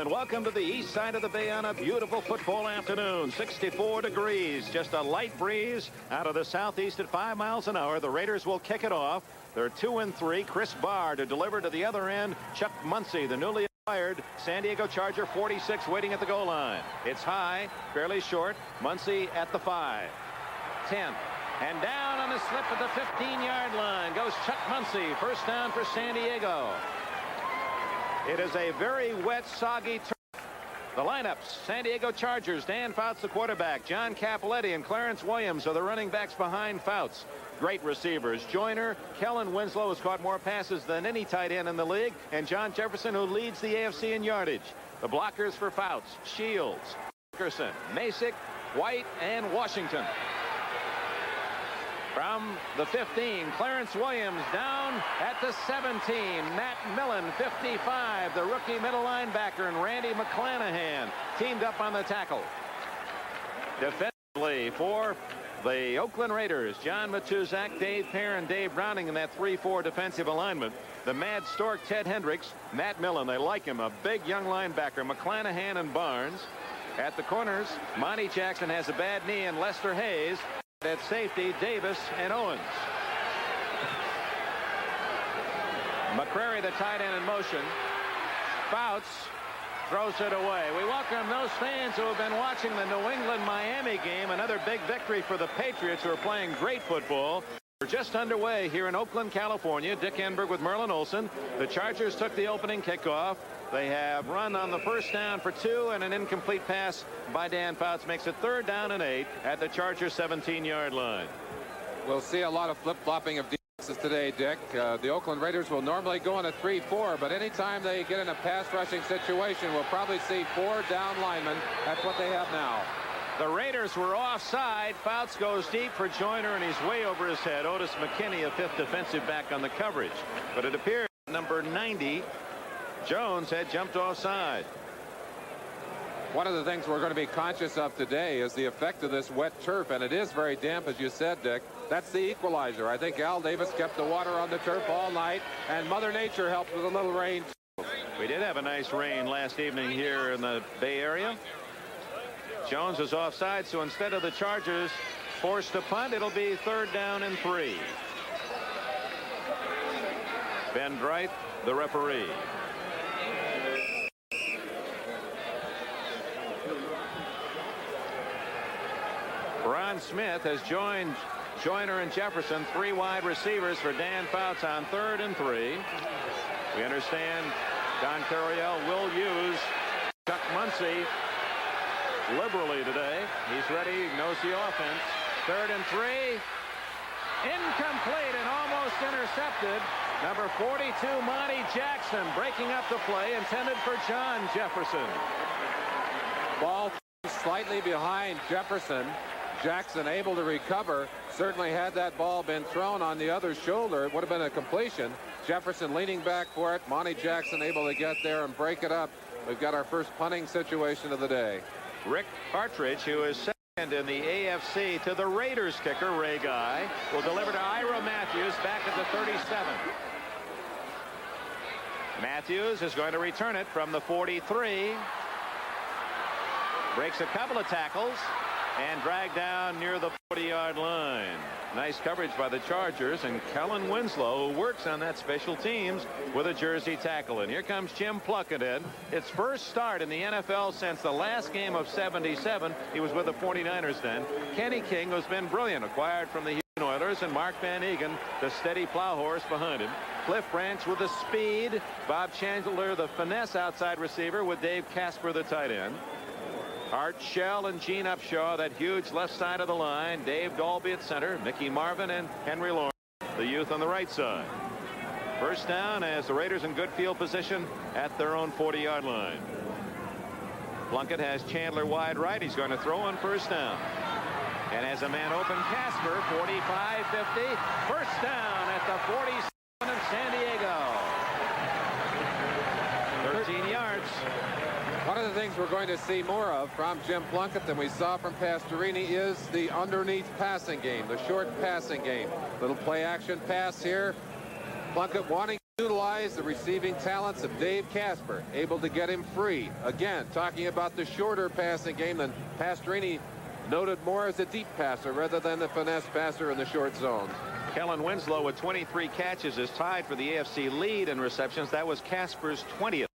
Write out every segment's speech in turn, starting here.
and welcome to the east side of the bay on a beautiful football afternoon. 64 degrees, just a light breeze out of the southeast at 5 miles an hour. The Raiders will kick it off. They're 2-3. Chris Barr to deliver to the other end. Chuck Muncie, the newly acquired San Diego Charger, 46, waiting at the goal line. It's high, fairly short. Muncie at the 5, 10. And down on the slip at the 15-yard line goes Chuck Muncie. First down for San Diego. It is a very wet, soggy turf. The lineups: San Diego Chargers, Dan Fouts the quarterback, John Capoletti and Clarence Williams are the running backs behind Fouts. Great receivers: Joyner, Kellen Winslow has caught more passes than any tight end in the league, and John Jefferson, who leads the AFC in yardage. The blockers for Fouts: Shields, Dickerson, Masick, White, and Washington. From the 15, Clarence Williams down at the 17. Matt Millen, 55, the rookie middle linebacker, and Randy McClanahan teamed up on the tackle. Defensively for the Oakland Raiders, John Matuzak, Dave Pear, and Dave Browning in that 3-4 defensive alignment. The Mad Stork, Ted Hendricks, Matt Millen, they like him, a big young linebacker, McClanahan and Barnes. At the corners, Monty Jackson has a bad knee, and Lester Hayes. At safety, Davis and Owens. McCrary, the tight end, in motion. Fouts throws it away. We welcome those fans who have been watching the New England-Miami game. Another big victory for the Patriots, who are playing great football. We're just underway here in Oakland, California. Dick Enberg with Merlin Olsen. The Chargers took the opening kickoff. They have run on the first down for 2, and an incomplete pass by Dan Fouts makes it 3rd down and 8 at the Chargers 17-yard line. We'll see a lot of flip-flopping of defenses today, Dick. The Oakland Raiders will normally go in a 3-4, but anytime they get in a pass rushing situation, we'll probably see 4 down linemen. That's what they have now. The Raiders were offside. Fouts goes deep for Joyner, and he's way over his head. Otis McKinney, a 5th defensive back on the coverage. But it appears number 90, Jones, had jumped offside. One of the things we're going to be conscious of today is the effect of this wet turf, and it is very damp, as you said, Dick. That's the equalizer. I think Al Davis kept the water on the turf all night, and Mother Nature helped with a little rain. We did have a nice rain last evening here in the Bay Area. Jones is offside, so instead of the Chargers forced to punt, it'll be 3rd down and 3. Ben Dreit, the referee. Ron Smith has joined Joyner and Jefferson, 3 wide receivers for Dan Fouts on 3rd and 3. We understand Don Coryell will use Chuck Muncie liberally today. He's ready, knows the offense. 3rd and 3. Incomplete and almost intercepted. Number 42, Monty Jackson, breaking up the play intended for John Jefferson. Ball slightly behind Jefferson. Jackson able to recover. Certainly had that ball been thrown on the other shoulder, it would have been a completion. Jefferson leaning back for it. Monty Jackson able to get there and break it up. We've got our first punting situation of the day. Rick Partridge, who is second in the AFC to the Raiders kicker, Ray Guy, will deliver to Ira Matthews back at the 37. Matthews is going to return it from the 43. Breaks a couple of tackles and dragged down near the 40-yard line. Nice coverage by the Chargers, and Kellen Winslow, who works on that special teams, with a jersey tackle. And here comes Jim Plunkett in. Its first start in the NFL since the last game of '77. He was with the 49ers then. Kenny King has been brilliant, acquired from the Houston Oilers, and Mark Van Egan, the steady plow horse behind him. Cliff Branch with the speed. Bob Chandler, the finesse outside receiver, with Dave Casper, the tight end. Art Shell and Gene Upshaw, that huge left side of the line. Dave Dalby at center. Mickey Marvin and Henry Lawrence, the youth, on the right side. First down as the Raiders in good field position at their own 40-yard line. Plunkett has Chandler wide right. He's going to throw on first down. And as a man open, Casper, 45-50. First down at the 47 of San Diego. 13 yards. One of the things we're going to see more of from Jim Plunkett than we saw from Pastorini is the underneath passing game, the short passing game. Little play action pass here. Plunkett wanting utilize the receiving talents of Dave Casper, able to get him free. Again, talking about the shorter passing game than Pastorini, noted more as a deep passer rather than the finesse passer in the short zones. Kellen Winslow with 23 catches is tied for the AFC lead in receptions. That was Casper's 20th.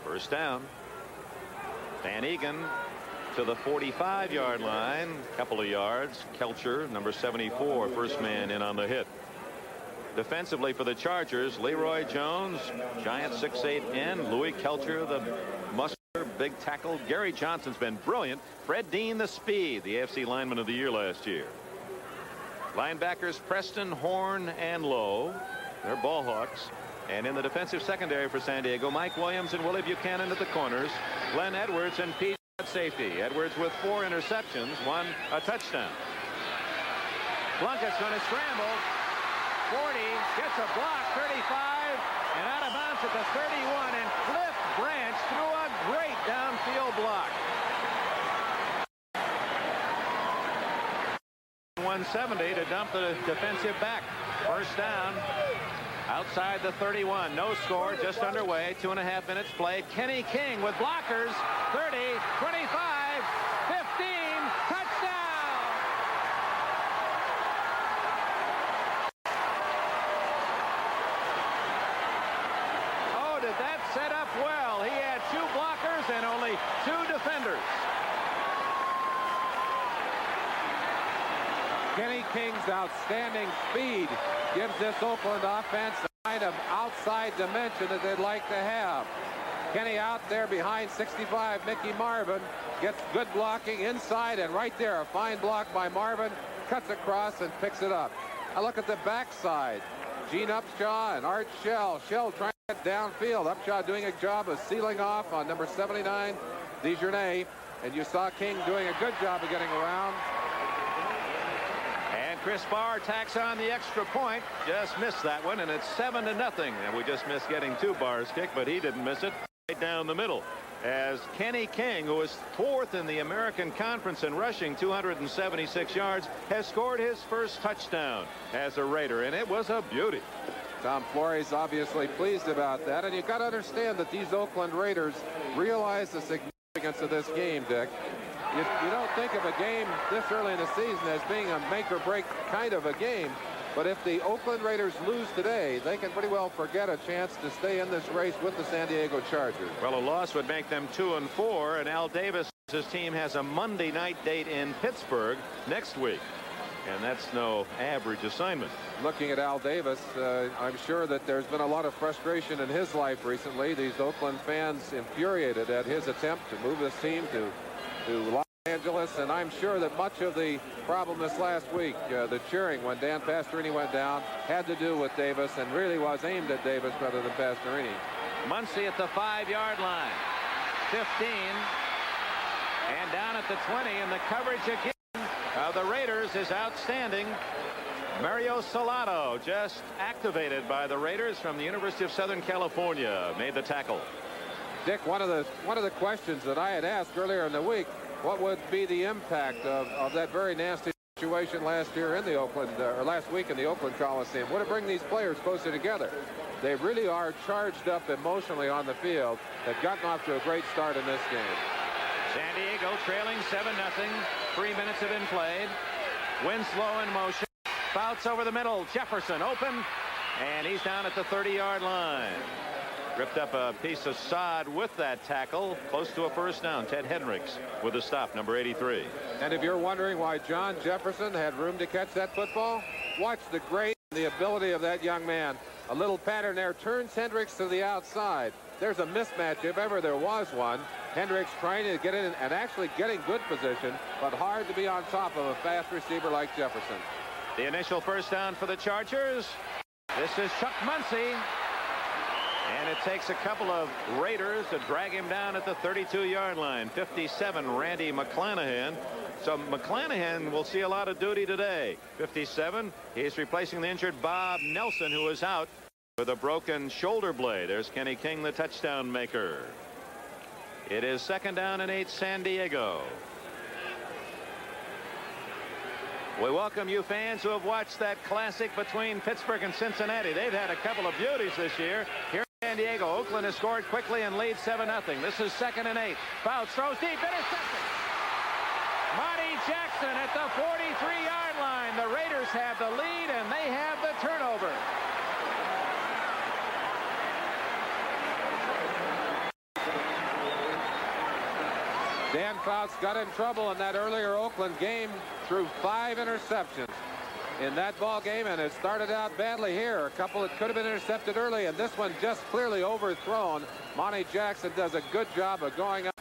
First down. Van Egan to the 45-yard line. Couple of yards. Kelcher, number 74, first man in on the hit. Defensively for the Chargers, Leroy Jones, giant 6'8" end. Louis Kelcher, the muscular big tackle. Gary Johnson's been brilliant. Fred Dean, the speed, the AFC lineman of the year last year. Linebackers Preston, Horn, and Lowe. They're ball hawks. And in the defensive secondary for San Diego, Mike Williams and Willie Buchanan at the corners. Glenn Edwards and Pete at safety. Edwards with 4 interceptions, 1 a touchdown. Blunkett's going to scramble. 40, gets a block, 35, and out of bounds at the 31, and Cliff Branch threw a great downfield block. 170 to dump the defensive back. First down outside the 31. No score, just underway. 2.5 minutes played. Kenny King with blockers. 30, 25, 15, touchdown! Oh, did that set up well? He had 2 blockers and only 2 defenders. Kenny King's outstanding speed gives this Oakland offense the kind of outside dimension that they'd like to have. Kenny out there behind 65, Mickey Marvin, gets good blocking inside, and right there, a fine block by Marvin, cuts across and picks it up. I look at the backside. Gene Upshaw and Art Shell. Shell trying to get downfield. Upshaw doing a job of sealing off on number 79, Dejournay, and you saw King doing a good job of getting around. Chris Barr tacks on the extra point. Just missed that one, and it's 7-0. And we just missed getting 2 bars kicked, but he didn't miss it. Right down the middle. As Kenny King, who is 4th in the American Conference in rushing, 276 yards, has scored his first touchdown as a Raider, and it was a beauty. Tom Flores obviously pleased about that, and you've got to understand that these Oakland Raiders realize the significance of this game, Dick. You don't think of a game this early in the season as being a make-or-break kind of a game. But if the Oakland Raiders lose today, they can pretty well forget a chance to stay in this race with the San Diego Chargers. Well, a loss would make them 2-4, and Al Davis, his team, has a Monday night date in Pittsburgh next week. And that's no average assignment. Looking at Al Davis, I'm sure that there's been a lot of frustration in his life recently. These Oakland fans infuriated at his attempt to move this team to Los Angeles, and I'm sure that much of the problem this last week, the cheering when Dan Pastorini went down, had to do with Davis and really was aimed at Davis rather than Pastorini. Muncy at the 5-yard line. 15, and down at the 20, and the coverage again of the Raiders is outstanding. Mario Salado, just activated by the Raiders from the University of Southern California, made the tackle. Dick, one of the questions that I had asked earlier in the week, what would be the impact of that very nasty situation last year in the Oakland, or last week in the Oakland Coliseum? Would it bring these players closer together? They really are charged up emotionally on the field. They've gotten off to a great start in this game. San Diego trailing 7-0. 3 minutes have been played. Winslow in motion. Bouts over the middle. Jefferson open, and he's down at the 30-yard line. Ripped up a piece of sod with that tackle. Close to a first down. Ted Hendricks with a stop, number 83. And if you're wondering why John Jefferson had room to catch that football, watch the grace and the ability of that young man. A little pattern there turns Hendricks to the outside. There's a mismatch if ever there was one. Hendricks trying to get in and actually getting good position, but hard to be on top of a fast receiver like Jefferson. The initial first down for the Chargers. This is Chuck Muncy. And it takes a couple of Raiders to drag him down at the 32-yard line. 57, Randy McClanahan. So McClanahan will see a lot of duty today. 57, he's replacing the injured Bob Nelson, who is out with a broken shoulder blade. There's Kenny King, the touchdown maker. It is 2nd down and 8, San Diego. We welcome you fans who have watched that classic between Pittsburgh and Cincinnati. They've had a couple of beauties this year. Here in San Diego, Oakland has scored quickly and leads 7-0. This is 2nd and 8. Fouts throws deep, intercepted. Monty Jackson at the 43-yard line. The Raiders have the lead and they have the turnover. Dan Fouts got in trouble in that earlier Oakland game, threw 5 interceptions in that ball game, and it started out badly here. A couple that could have been intercepted early, and this one just clearly overthrown. Monty Jackson does a good job of going up,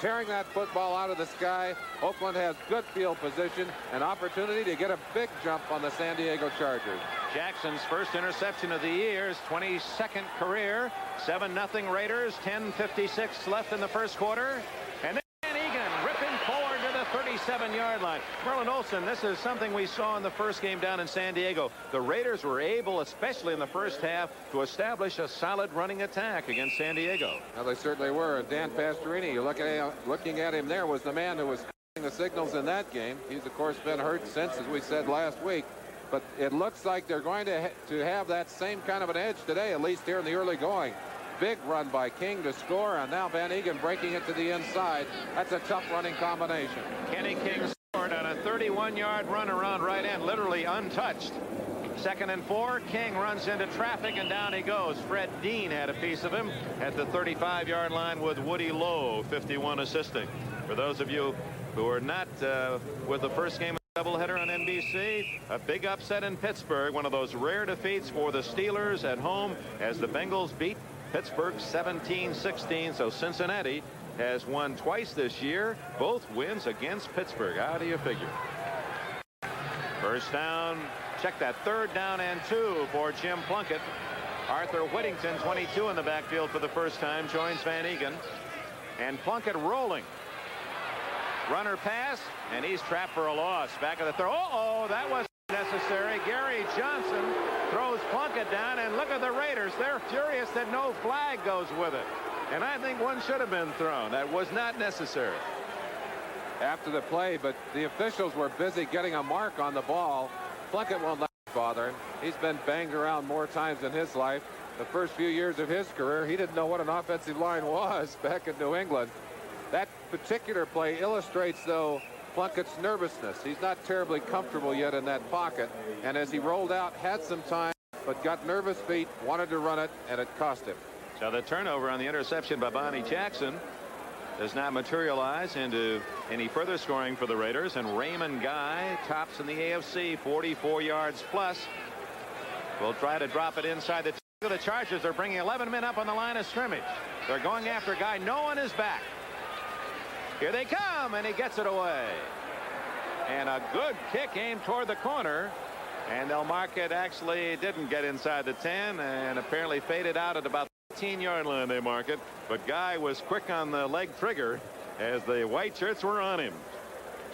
tearing that football out of the sky. Oakland has good field position, an opportunity to get a big jump on the San Diego Chargers. Jackson's first interception of the year, his 22nd career. 7-0 Raiders, 10:56 left in the first quarter. And then Van Egan ripping forward to the 37-yard line. Merlin Olsen, this is something we saw in the first game down in San Diego. The Raiders were able, especially in the first half, to establish a solid running attack against San Diego. Well, they certainly were. And Dan Pastorini, you're looking at him there, was the man who was the signals in that game. He's, of course, been hurt since, as we said last week. But it looks like they're going to have that same kind of an edge today, at least here in the early going. Big run by King to score, and now Van Egan breaking it to the inside. That's a tough running combination. Kenny King scored on a 31-yard run around right end, literally untouched. 2nd and 4. King runs into traffic, and down he goes. Fred Dean had a piece of him at the 35-yard line with Woody Lowe, 51, assisting. For those of you who are not with the first game of the doubleheader on NBC, a big upset in Pittsburgh, one of those rare defeats for the Steelers at home as the Bengals beat Pittsburgh 17-16. So Cincinnati has won twice this year, both wins against Pittsburgh. How do you figure? First down, check that, 3rd down and 2 for Jim Plunkett. Arthur Whittington, 22 in the backfield for the first time, joins Van Egan. And Plunkett rolling. Runner pass, and he's trapped for a loss. Back of the throw. Uh-oh, that wasn't necessary. Gary Johnson throws Plunkett down, and look at the Raiders. They're furious that no flag goes with it. And I think one should have been thrown. That was not necessary. After the play, but the officials were busy getting a mark on the ball. Plunkett won't let it bother him. He's been banged around more times in his life. The first few years of his career, he didn't know what an offensive line was back in New England. That particular play illustrates, though, Plunkett's nervousness. He's not terribly comfortable yet in that pocket, and as he rolled out, had some time, but got nervous feet, wanted to run it, and it cost him. So the turnover on the interception by Bonnie Jackson does not materialize into any further scoring for the Raiders, and Raymond Guy tops in the AFC, 44 yards plus. Will try to drop it inside the. The Chargers are bringing 11 men up on the line of scrimmage. They're going after Guy. No one is back. Here they come, and he gets it away. And a good kick aimed toward the corner. And they'll mark it. Actually didn't get inside the 10 and apparently faded out at about the 15-yard line. They mark it. But Guy was quick on the leg trigger as the white shirts were on him.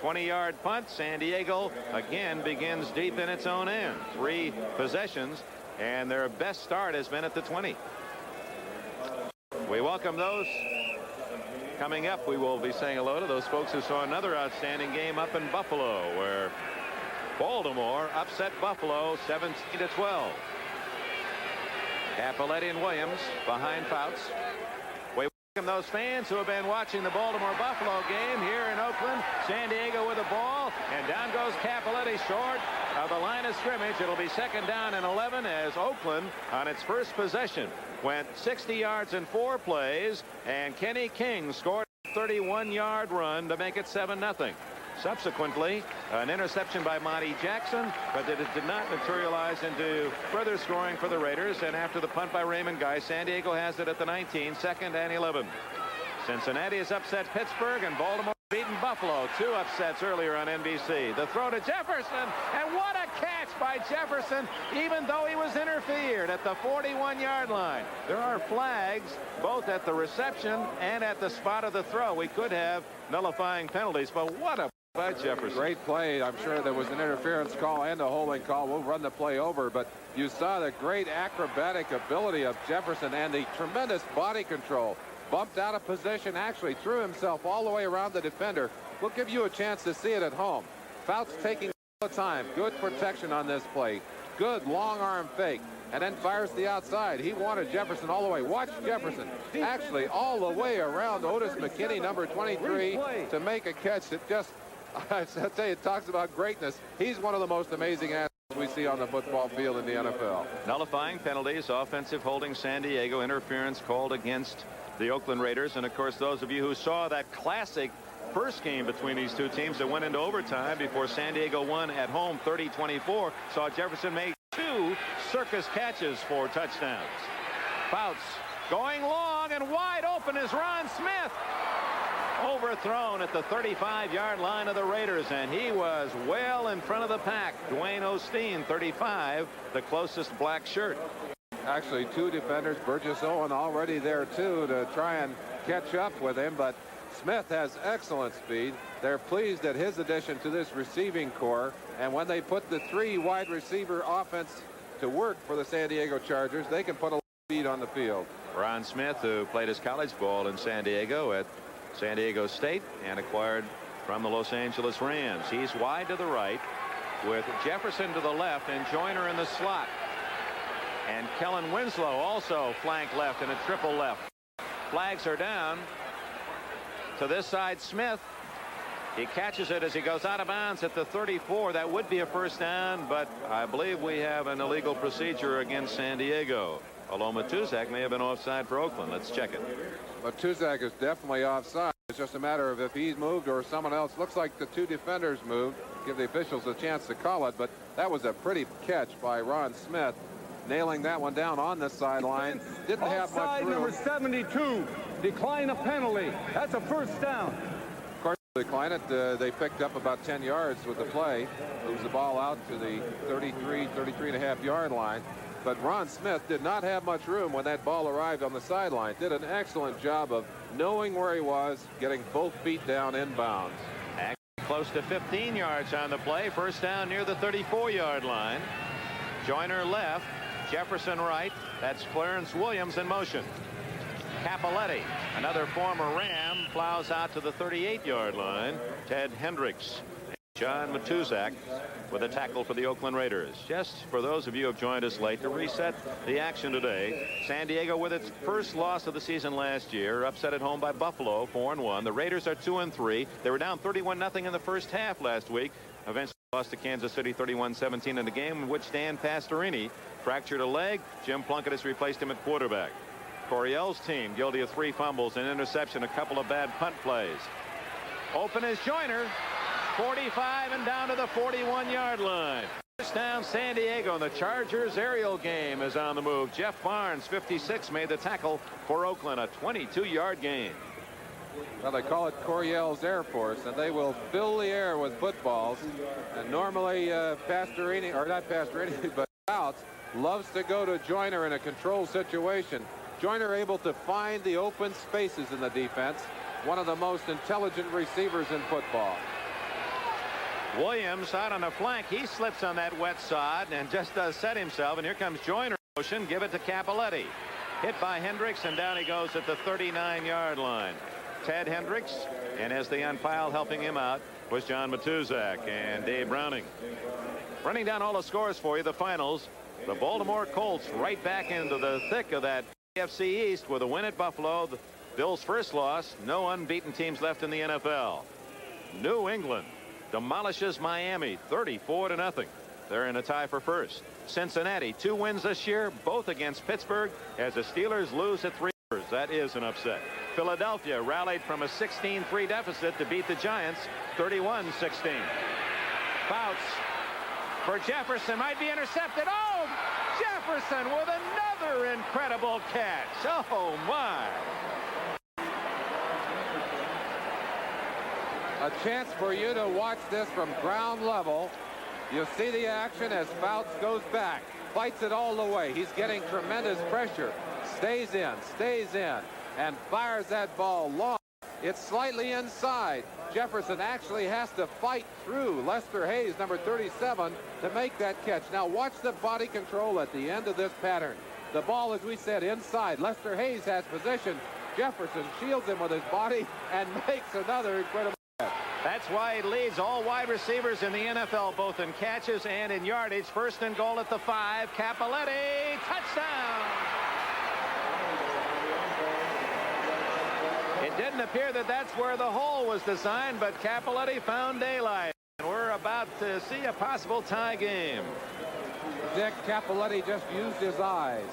20-yard punt. San Diego again begins deep in its own end. 3 possessions, and their best start has been at the 20. We welcome those. Coming up, we will be saying hello to those folks who saw another outstanding game up in Buffalo, where Baltimore upset Buffalo 17-12. Cappelletti and Williams behind Fouts. We welcome those fans who have been watching the Baltimore-Buffalo game here in Oakland. San Diego with the ball, and down goes Cappelletti short of the line of scrimmage. It'll be 2nd down and 11 as Oakland, on its first possession, went 60 yards in 4 plays, and Kenny King scored a 31-yard run to make it 7-0. Subsequently, an interception by Monty Jackson, but it did not materialize into further scoring for the Raiders. And after the punt by Raymond Guy, San Diego has it at the 19, 2nd and 11. Cincinnati has upset Pittsburgh, and Baltimore beaten Buffalo. 2 upsets earlier on NBC. The throw to Jefferson, and what a catch by Jefferson, even though he was interfered at the 41-yard line. There are flags both at the reception and at the spot of the throw. We could have nullifying penalties, but what a by Jefferson. Great play. I'm sure there was an interference call and a holding call. We'll run the play over, but you saw the great acrobatic ability of Jefferson and the tremendous body control. Bumped out of position, actually threw himself all the way around the defender. We'll give you a chance to see it at home. Fouts taking the time. Good protection on this play. Good long arm fake. And then fires the outside. He wanted Jefferson all the way. Watch Jefferson actually all the way around Otis McKinney, number 23, to make a catch that just, I tell you, it talks about greatness. He's one of the most amazing athletes we see on the football field in the NFL. Nullifying penalties, offensive holding San Diego, interference called against the Oakland Raiders. And of course, those of you who saw that classic first game between these two teams that went into overtime before San Diego won at home 30-24, saw Jefferson make 2 circus catches for touchdowns. Fouts going long and wide open is Ron Smith. Overthrown at the 35-yard line of the Raiders, and he was well in front of the pack. Dwayne Osteen, 35, the closest black shirt. Actually, 2 defenders, Burgess Owen already there too, to try and catch up with him, but Smith has excellent speed. They're pleased at his addition to this receiving corps, and when they put the 3 wide receiver offense to work for the San Diego Chargers, they can put a lot of speed on the field. Ron Smith, who played his college ball in San Diego at San Diego State and acquired from the Los Angeles Rams. He's wide to the right with Jefferson to the left and Joyner in the slot. And Kellen Winslow also flank left and a triple left. Flags are down. To this side, Smith. He catches it as he goes out of bounds at the 34. That would be a first down, but I believe we have an illegal procedure against San Diego. Although Matuzak may have been offside for Oakland. Let's check it. Matuzak is definitely offside. It's just a matter of if he's moved or someone else. Looks like the 2 defenders moved. Give the officials a chance to call it, but that was a pretty catch by Ron Smith. Nailing that one down on the sideline. Didn't have much room. Number 72. Decline a penalty. That's a first down. Of course, decline it. They picked up about 10 yards with the play. Moves the ball out to the 33.5 yard line. But Ron Smith did not have much room when that ball arrived on the sideline. Did an excellent job of knowing where he was, getting both feet down inbounds. Close to 15 yards on the play. First down near the 34-yard line. Joyner left. Jefferson right. That's Clarence Williams in motion. Capoletti, another former Ram, plows out to the 38-yard line. Ted Hendricks and John Matuzak with a tackle for the Oakland Raiders. Just for those of you who have joined us late, to reset the action today, San Diego with its first loss of the season last year, upset at home by Buffalo 4-1. The Raiders are 2-3. They were down 31-0 in the first half last week. Eventually lost to Kansas City 31-17 in a game in which Dan Pastorini fractured a leg. Jim Plunkett has replaced him at quarterback. Coryell's team guilty of 3 fumbles, an interception, a couple of bad punt plays. Open is Joyner, 45 and down to the 41-yard line. First down San Diego, and the Chargers aerial game is on the move. Jeff Barnes, 56, made the tackle for Oakland, a 22-yard gain. Well, they call it Coryell's Air Force, and they will fill the air with footballs. And normally Pastorini, or not Pastorini, but Fouts, loves to go to Joyner in a controlled situation. Joyner able to find the open spaces in the defense. One of the most intelligent receivers in football. Williams out on the flank. He slips on that wet sod and just does set himself. And here comes Joyner. Motion. Give it to Capoletti. Hit by Hendricks, and down he goes at the 39-yard line. Ted Hendricks, and as the umpire helping him out was John Matuzak and Dave Browning. Running down all the scores for you, the finals. The Baltimore Colts right back into the thick of that AFC East with a win at Buffalo. The Bills' first loss. No unbeaten teams left in the NFL. New England demolishes Miami 34-0. They're in a tie for first. Cincinnati, 2 wins this year, both against Pittsburgh, as the Steelers lose at 3. That is an upset. Philadelphia rallied from a 16-3 deficit to beat the Giants 31-16. Fouts for Jefferson, might be intercepted. Oh, Jefferson with another incredible catch. Oh my. A chance for you to watch this from ground level. You see the action as Fouts goes back, fights it all the way. He's getting tremendous pressure. Stays in, and fires that ball long. It's slightly inside. Jefferson actually has to fight through Lester Hayes, number 37, to make that catch. Now watch the body control at the end of this pattern. The ball, as we said, inside. Lester Hayes has position. Jefferson shields him with his body and makes another incredible catch. That's why he leads all wide receivers in the NFL, both in catches and in yardage. First and goal at the 5. Cappelletti, touchdown. It didn't appear that that's where the hole was designed, but Cappelletti found daylight. And we're about to see a possible tie game. Dick Cappelletti just used his eyes.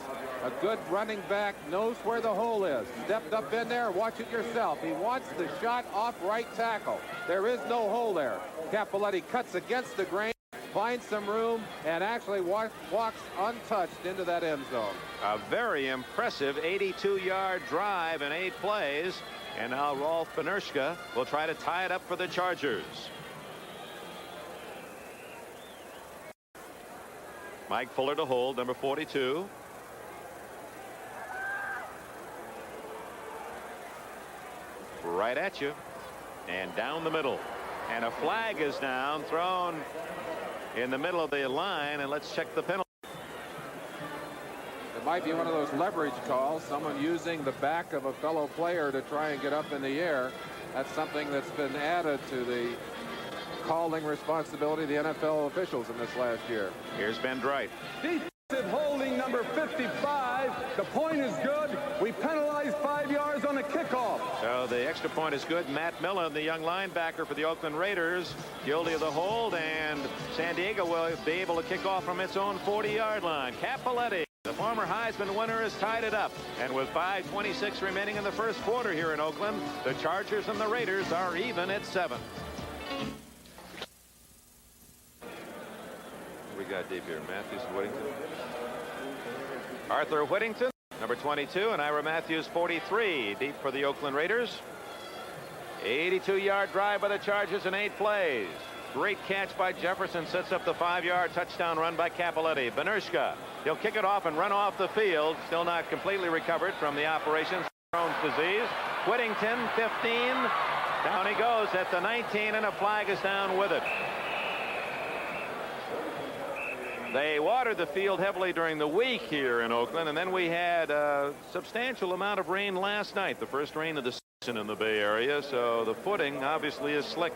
A good running back knows where the hole is. Stepped up in there. Watch it yourself. He wants the shot off right tackle. There is no hole there. Cappelletti cuts against the grain, finds some room, and actually walks untouched into that end zone. A very impressive 82-yard drive in 8 plays. And now Rolf Benerschke will try to tie it up for the Chargers. Mike Fuller to hold, number 42. Right at you. And down the middle. And a flag is down, thrown in the middle of the line. And let's check the penalty. It might be one of those leverage calls. Someone using the back of a fellow player to try and get up in the air. That's something that's been added to the calling responsibility of the NFL officials in this last year. Here's Ben Bright. Defensive holding number 55. The point is good. We penalized 5 yards on a kickoff. So the extra point is good. Matt Millen, the young linebacker for the Oakland Raiders, guilty of the hold, and San Diego will be able to kick off from its own 40-yard line. Cappelletti, the former Heisman winner, has tied it up. And with 5:26 remaining in the first quarter here in Oakland, the Chargers and the Raiders are even at 7. We got deep here. Matthews, Whittington. Arthur Whittington, number 22, and Ira Matthews, 43, deep for the Oakland Raiders. 82-yard drive by the Chargers in 8 plays. Great catch by Jefferson, sets up the 5-yard touchdown run by Cappelletti. Benerschke, he'll kick it off and run off the field. Still not completely recovered from the operation. Crohn's disease. Whittington, 15. Down he goes at the 19, and a flag is down with it. They watered the field heavily during the week here in Oakland, and then we had a substantial amount of rain last night, the first rain of the season in the Bay Area, so the footing obviously is slick.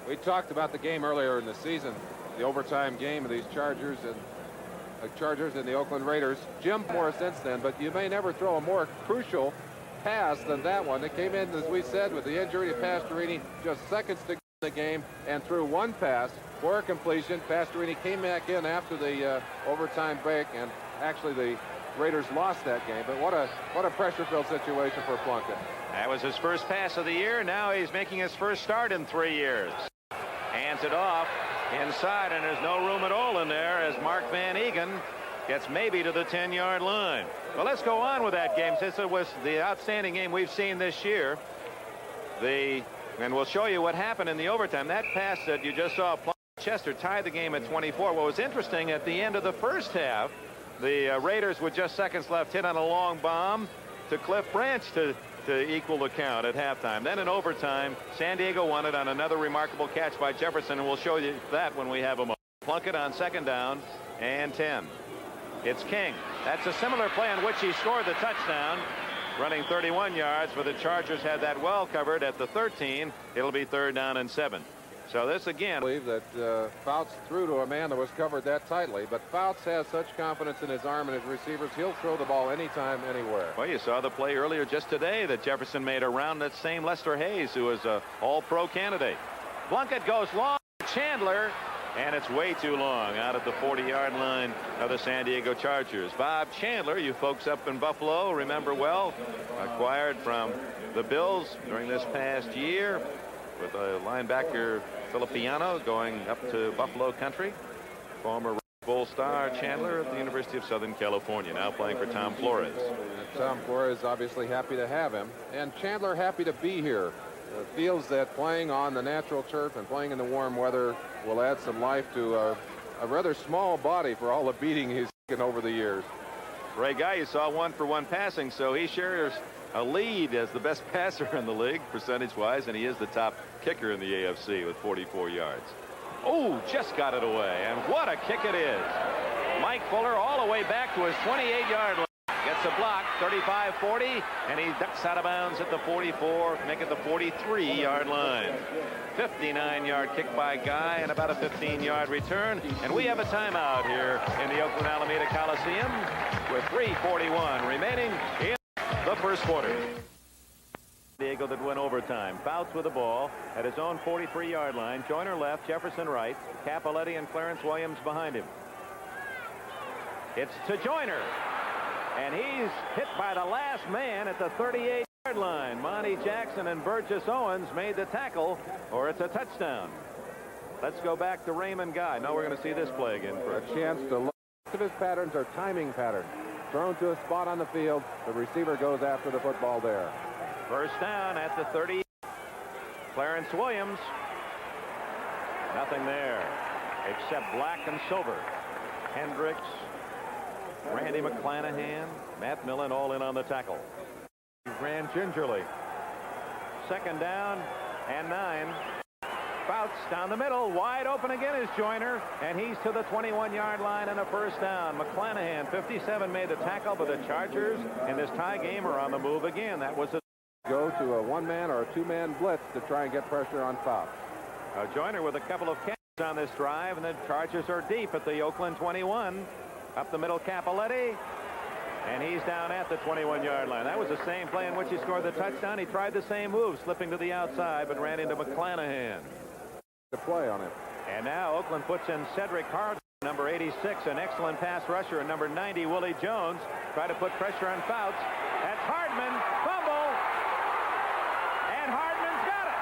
We talked about the game earlier in the season, the overtime game of these Chargers and the Oakland Raiders. Jim Moore since then, but you may never throw a more crucial pass than that one. It came in, as we said, with the injury to Pastorini, just seconds to go in the game, and threw one pass for a completion. Pastorini came back in after the overtime break, and actually the Raiders lost that game. But what a pressure-filled situation for Plunkett. That was his first pass of the year. Now he's making his first start in 3 years. Hands it off inside, and there's no room at all in there as Mark Van Egan gets maybe to the 10-yard line. Well, let's go on with that game, since it was the outstanding game we've seen this year. And we'll show you what happened in the overtime. That pass that you just saw, Chester tied the game at 24. What was interesting, at the end of the first half, the Raiders, with just seconds left, hit on a long bomb to Cliff Branch to equal the count at halftime. Then in overtime, San Diego won it on another remarkable catch by Jefferson, and we'll show you that when we have a moment. Plunkett on 2nd down and 10. It's King. That's a similar play on which he scored the touchdown, running 31 yards, but the Chargers had that well covered at the 13. It'll be 3rd down and 7. So this again. I believe that Fouts threw to a man that was covered that tightly, but Fouts has such confidence in his arm and his receivers, he'll throw the ball anytime, anywhere. Well, you saw the play earlier just today that Jefferson made around that same Lester Hayes, who was an all-pro candidate. Plunkett goes long to Chandler, and it's way too long out at the 40-yard line of the San Diego Chargers. Bob Chandler, you folks up in Buffalo remember well, acquired from the Bills during this past year, with a linebacker Filippiano going up to Buffalo country. Former Red Bowl star Chandler at the University of Southern California, now playing for Tom Flores. And Tom Flores obviously happy to have him, and Chandler happy to be here. Feels that playing on the natural turf and playing in the warm weather will add some life to a rather small body for all the beating he's taken over the years. Ray Guy, you saw 1-for-1 passing, so he shares a lead as the best passer in the league percentage-wise, and he is the top kicker in the AFC with 44 yards. Oh, just got it away, and what a kick it is. Mike Fuller all the way back to his 28-yard line. Gets a block, 35-40, and he ducks out of bounds at the 44, make it the 43-yard line. 59-yard kick by Guy and about a 15-yard return. And we have a timeout here in the Oakland Alameda Coliseum with 3:41 remaining in the first quarter. Diego that went overtime. Fouts with the ball at his own 43-yard line. Joyner left, Jefferson right, Capoletti and Clarence Williams behind him. It's to Joyner. And he's hit by the last man at the 38-yard line. Monty Jackson and Burgess Owens made the tackle, or it's a touchdown. Let's go back to Raymond Guy. Now we're going to see this play again. For a chance to look at his patterns are timing patterns. Thrown to a spot on the field. The receiver goes after the football there. First down at the 30. Clarence Williams. Nothing there except black and silver. Hendricks, Randy McClanahan, Matt Millen all in on the tackle. He ran gingerly. Second down and 9. Fouts down the middle. Wide open again is Joyner, and he's to the 21-yard line and a first down. McClanahan, 57, made the tackle, but the Chargers in this tie game are on the move again. That was a go to a one-man or a two-man blitz to try and get pressure on Fouts. Joyner with a couple of catches on this drive, and the Chargers are deep at the Oakland 21. Up the middle, Capoletti, and he's down at the 21-yard line. That was the same play in which he scored the touchdown. He tried the same move, slipping to the outside, but ran into McClanahan. The play on it. And now Oakland puts in Cedric Hardman, number 86, an excellent pass rusher, and number 90, Willie Jones. Try to put pressure on Fouts. That's Hardman, fumble, and Hardman's got it.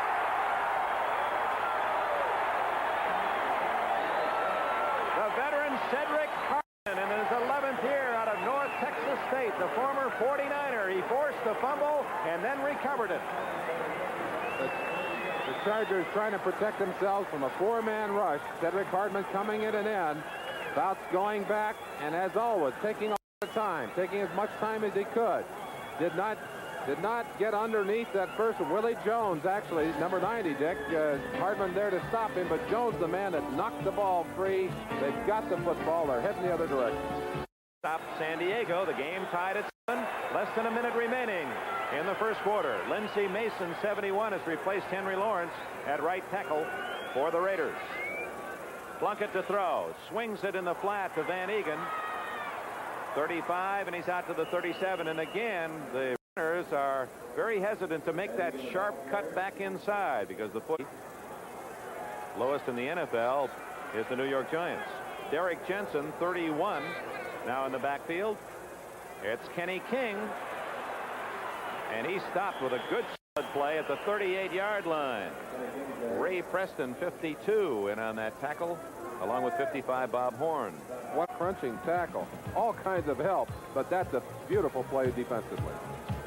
The veteran Cedric Hardman. In his 11th year out of North Texas State, the former 49er, he forced the fumble and then recovered it. The Chargers trying to protect themselves from a four-man rush. Cedric Hardman coming in and in. Fouts going back, and as always, taking all the time, taking as much time as he could. Did not get underneath that first. Willie Jones, actually, number 90, Dick. Hardman there to stop him, but Jones, the man that knocked the ball free. They've got the football. They're heading the other direction. Stop San Diego. The game tied at 7. Less than a minute remaining in the first quarter. Lindsey Mason, 71, has replaced Henry Lawrence at right tackle for the Raiders. Plunkett to throw. Swings it in the flat to Van Egan. 35, and he's out to the 37. And again, the runners are very hesitant to make that sharp cut back inside because the foot lowest in the NFL is the New York Giants. Derek Jensen, 31, now in the backfield. It's Kenny King, and he stopped with a good play at the 38-yard line. Ray Preston, 52, in on that tackle, along with 55, Bob Horn. What crunching tackle. All kinds of help, but that's a beautiful play defensively.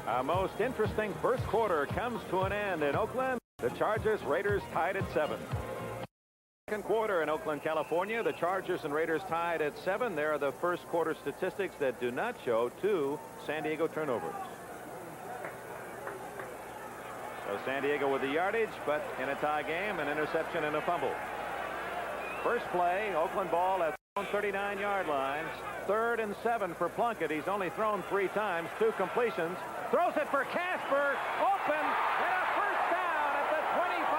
A most interesting first quarter comes to an end in Oakland. The Chargers Raiders tied at 7. Second quarter in Oakland, California. The Chargers and Raiders tied at 7. There are the first quarter statistics that do not show 2 San Diego turnovers. So San Diego with the yardage, but in a tie game, an interception and a fumble. First play, Oakland ball at 39-yard lines. 3rd and 7 for Plunkett. He's only thrown 3 times, 2 completions. Throws it for Casper. Open, and a first down at the 25.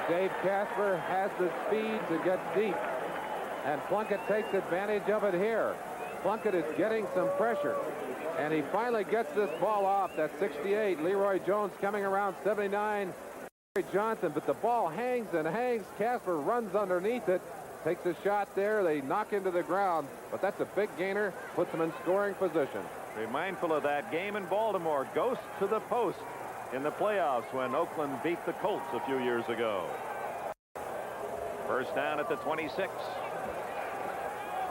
Dave Casper has the speed to get deep, and Plunkett takes advantage of it here. Plunkett is getting some pressure, and he finally gets this ball off. That's 68. Leroy Jones coming around 79. Johnson, but the ball hangs and hangs. Casper runs underneath it, takes a shot there. They knock into the ground, but that's a big gainer, puts them in scoring position. Be mindful of that game in Baltimore. Ghost to the post in the playoffs when Oakland beat the Colts a few years ago. First down at the 26.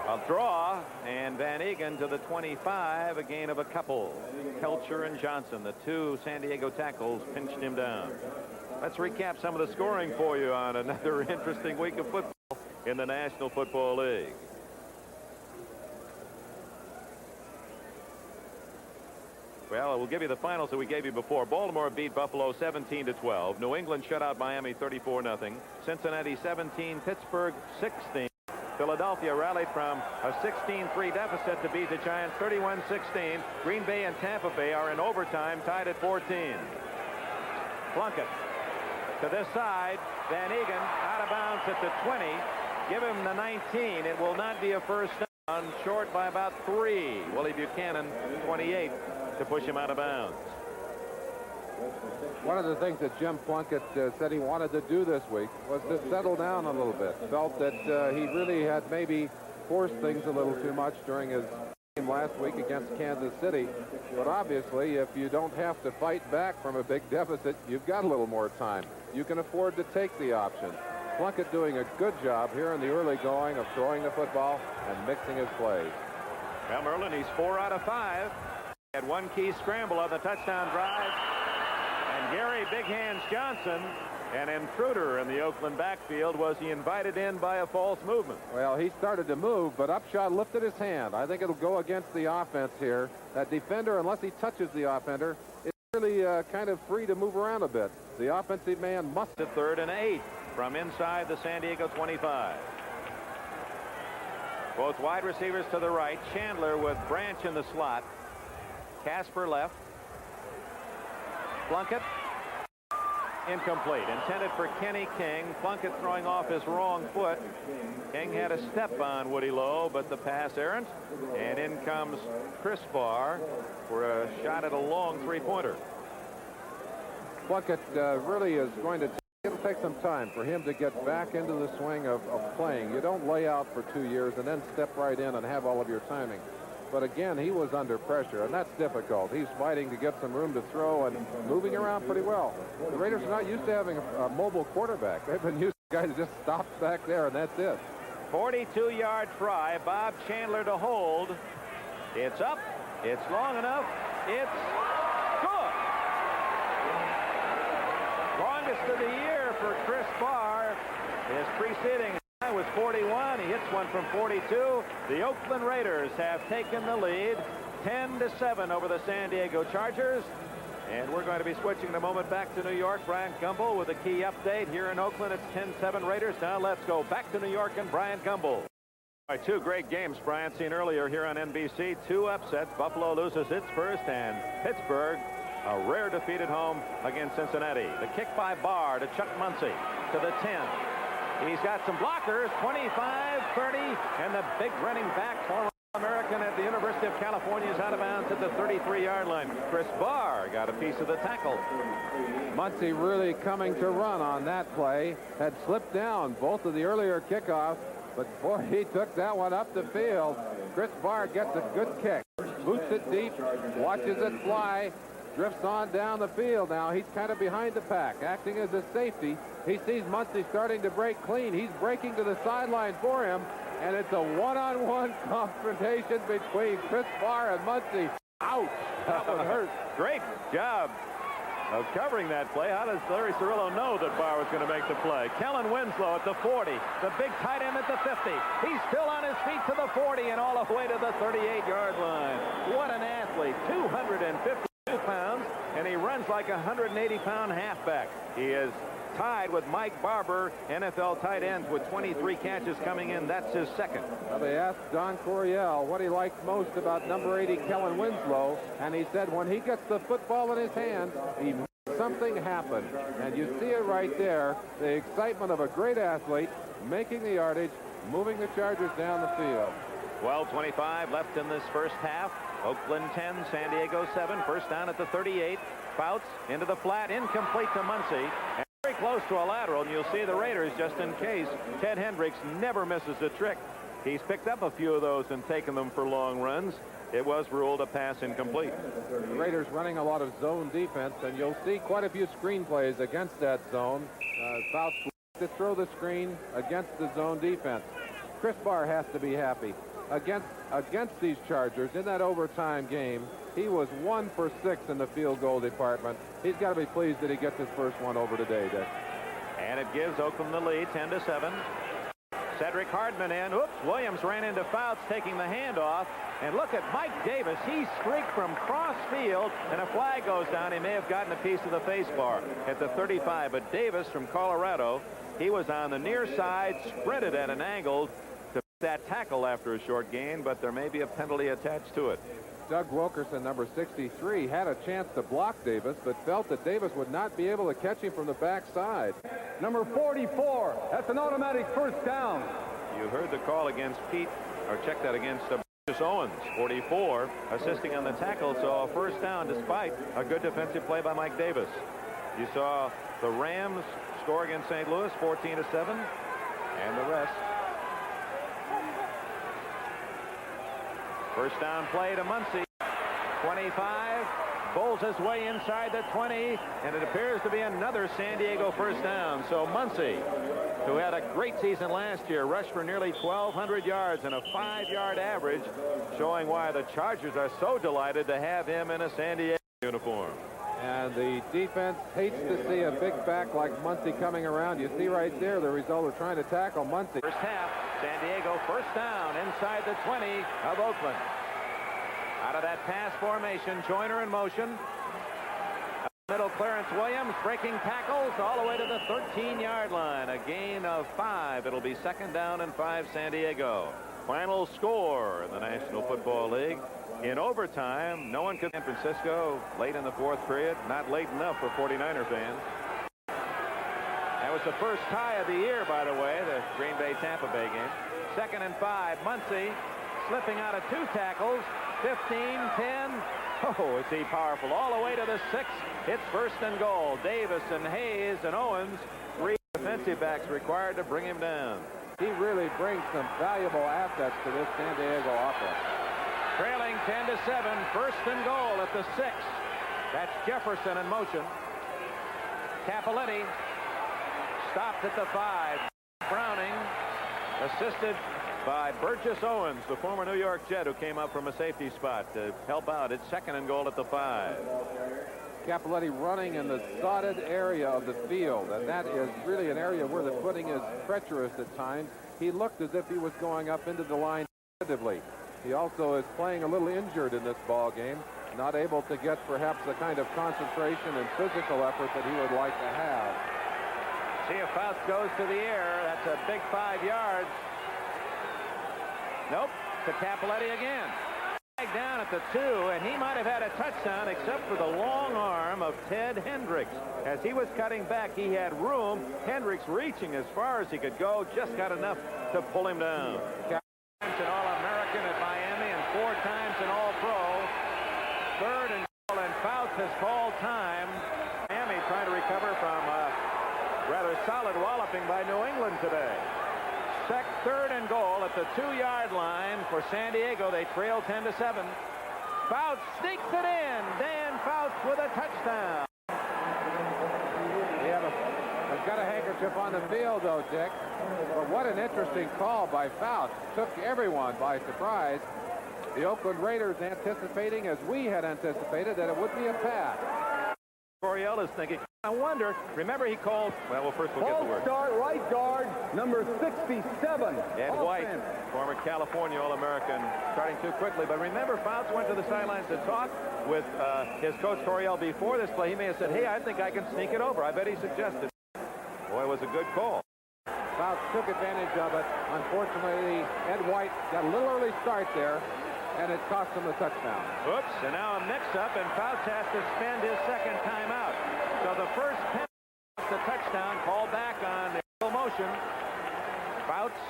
A draw, and Van Egan to the 25, a gain of a couple. Kelcher and Johnson, the 2 San Diego tackles, pinched him down. Let's recap some of the scoring for you on another interesting week of football in the National Football League. Well, we'll give you the finals that we gave you before. Baltimore beat Buffalo 17-12. New England shut out Miami 34-0. Cincinnati 17, Pittsburgh 16. Philadelphia rallied from a 16-3 deficit to beat the Giants 31-16. Green Bay and Tampa Bay are in overtime, tied at 14. Plunkett to this side. Van Egan out of bounds at the 20. Give him the 19. It will not be a first down. Short by about 3. Willie Buchanan, 28, to push him out of bounds. One of the things that Jim Plunkett said he wanted to do this week was to settle down a little bit. Felt that he really had maybe forced things a little too much during his game last week against Kansas City. But obviously, if you don't have to fight back from a big deficit, you've got a little more time. You can afford to take the option. Plunkett doing a good job here in the early going of throwing the football and mixing his plays. Well, Merlin, he's 4 out of 5. Had one key scramble on the touchdown drive. And Gary Big Hands Johnson, an intruder in the Oakland backfield, was he invited in by a false movement? Well, he started to move, but Upshaw lifted his hand. I think it'll go against the offense here. That defender, unless he touches the offender, is really kind of free to move around a bit. The offensive man must. To 3rd and 8 from inside the San Diego 25. Both wide receivers to the right. Chandler with Branch in the slot. Casper left. Plunkett incomplete. Intended for Kenny King. Plunkett throwing off his wrong foot. King had a step on Woody Lowe, but the pass errant. And in comes Chris Barr for a shot at a long 3-pointer. Plunkett really is going to. It'll take some time for him to get back into the swing of playing. You don't lay out for 2 years and then step right in and have all of your timing. But again, he was under pressure, and that's difficult. He's fighting to get some room to throw and moving around pretty well. The Raiders are not used to having a mobile quarterback. They've been used to guys just stops back there, and that's it. 42-yard try. Bob Chandler to hold. It's up. It's long enough. It's good. Longest of the year for Chris Barr. His preceding high was 41. He hits one from 42. The Oakland Raiders have taken the lead 10-7 over the San Diego Chargers. And we're going to be switching in a moment back to New York. Brian Gumbel with a key update here in Oakland. It's 10-7 Raiders. Now let's go back to New York and Brian Gumbel. All right, 2 great games Brian seen earlier here on NBC. 2 upsets. Buffalo loses its first, and Pittsburgh a rare defeat at home against Cincinnati. The kick by Barr to Chuck Muncy to the 10. He's got some blockers, 25, 30, and the big running back, former American at the University of California, is out of bounds at the 33-yard line. Chris Barr got a piece of the tackle. Muncy really coming to run on that play. Had slipped down both of the earlier kickoffs, but boy, he took that one up the field. Chris Barr gets a good kick. Boots it deep, watches it fly, drifts on down the field. Now he's kind of behind the pack, acting as a safety. He sees Muncy starting to break clean. He's breaking to the sideline for him, and it's a one-on-one confrontation between Chris Barr and Muncy. Ouch! That one hurt. Great job of covering that play. How does Larry Cirillo know that Barr was going to make the play? Kellen Winslow at the 40. The big tight end at the 50. He's still on his feet to the 40 and all the way to the 38-yard line. What an athlete. 252 pounds, and he runs like a 180-pound halfback. He is tied with Mike Barber, NFL tight ends, with 23 catches coming in. That's his second. Well, they asked Don Coryell what he liked most about number 80 Kellen Winslow, and he said when he gets the football in his hand, he makes something happen. And you see it right there, the excitement of a great athlete making the yardage, moving the Chargers down the field. 12:25 left in this first half. Oakland 10, San Diego 7. First down at the 38. Fouts into the flat, incomplete to Muncy. And very close to a lateral, and you'll see the Raiders, just in case, Ted Hendricks never misses a trick. He's picked up a few of those and taken them for long runs. It was ruled a pass incomplete. The Raiders running a lot of zone defense, and you'll see quite a few screen plays against that zone. Fouts to throw the screen against the zone defense. Chris Barr has to be happy. Against these Chargers in that overtime game, he was 1 for 6 in the field goal department. He's got to be pleased that he gets his first one over today, Dick. And it gives Oakland the lead, 10-7. Cedric Hardman in. Oops, Williams ran into Fouts taking the handoff. And look at Mike Davis. He streaked from cross field, and a flag goes down. He may have gotten a piece of the face bar at the 35. But Davis from Colorado, he was on the near side, sprinted at an angle to that tackle after a short gain, but there may be a penalty attached to it. Doug Wilkerson, number 63, had a chance to block Davis, but felt that Davis would not be able to catch him from the backside. Number 44, that's an automatic first down. You heard the call against Pete, or check that against Owens, 44, assisting on the tackle, so a first down despite a good defensive play by Mike Davis. You saw the Rams score against St. Louis, 14-7, and the rest. First down play to Muncy, 25, bowls his way inside the 20, and it appears to be another San Diego first down. So Muncy, who had a great season last year, rushed for nearly 1,200 yards and a 5-yard average, showing why the Chargers are so delighted to have him in a San Diego uniform. And the defense hates to see a big back like Muncy coming around. You see right there the result of trying to tackle Muncy. First half, San Diego first down inside the 20 of Oakland. Out of that pass formation, Joyner in motion. Middle clearance, Williams breaking tackles all the way to the 13-yard line. A gain of 5. It'll be second down and 5 San Diego. Final score in the National Football League. In overtime, no one could. San Francisco late in the fourth period. Not late enough for 49er fans. That was the first tie of the year, by the way, the Green Bay-Tampa Bay game. Second and 5. Muncy slipping out of 2 tackles. 15, 10. Oh, is he powerful. All the way to the 6. It's first and goal. Davis and Hayes and Owens, 3 defensive backs required to bring him down. He really brings some valuable assets to this San Diego offense. Trailing 10-7, first and goal at the 6. That's Jefferson in motion. Cappelletti stopped at the 5. Browning assisted by Burgess Owens, the former New York Jet, who came up from a safety spot to help out. It's second and goal at the 5. Cappelletti running in the sodded area of the field, and that is really an area where the footing is treacherous at times. He looked as if he was going up into the line defensively. He also is playing a little injured in this ball game, not able to get perhaps the kind of concentration and physical effort that he would like to have. See if Fouts goes to the air. That's a big 5 yards. Nope, to Cappelletti again. Down at the 2, and he might have had a touchdown except for the long arm of Ted Hendricks. As he was cutting back, he had room. Hendricks reaching as far as he could go, just got enough to pull him down. An All-American at Miami and 4 times an All-Pro. Third and goal, and Fouts has called time. Miami trying to recover from a rather solid walloping by New England today. Third and goal at the 2-yard line for San Diego. They trail 10-7. Fouts sneaks it in. Dan Fouts with a touchdown. They've got a handkerchief on the field, though, Dick. But what an interesting call by Fouts. Took everyone by surprise. The Oakland Raiders anticipating, as we had anticipated, that it would be a pass. Coryell is thinking, I wonder, remember he called, well first we'll get the word. Start right guard, number 67. Ed White, former California All-American, starting too quickly. But remember, Fouts went to the sidelines to talk with his coach Coryell before this play. He may have said, hey, I think I can sneak it over. I bet he suggested. Boy, it was a good call. Fouts took advantage of it. Unfortunately, Ed White got a little early start there, and it cost him a touchdown. Oops, and now a mix-up, and Fouts has to spend his second timeout. So the first penalty, the touchdown, called back on the motion. Fouts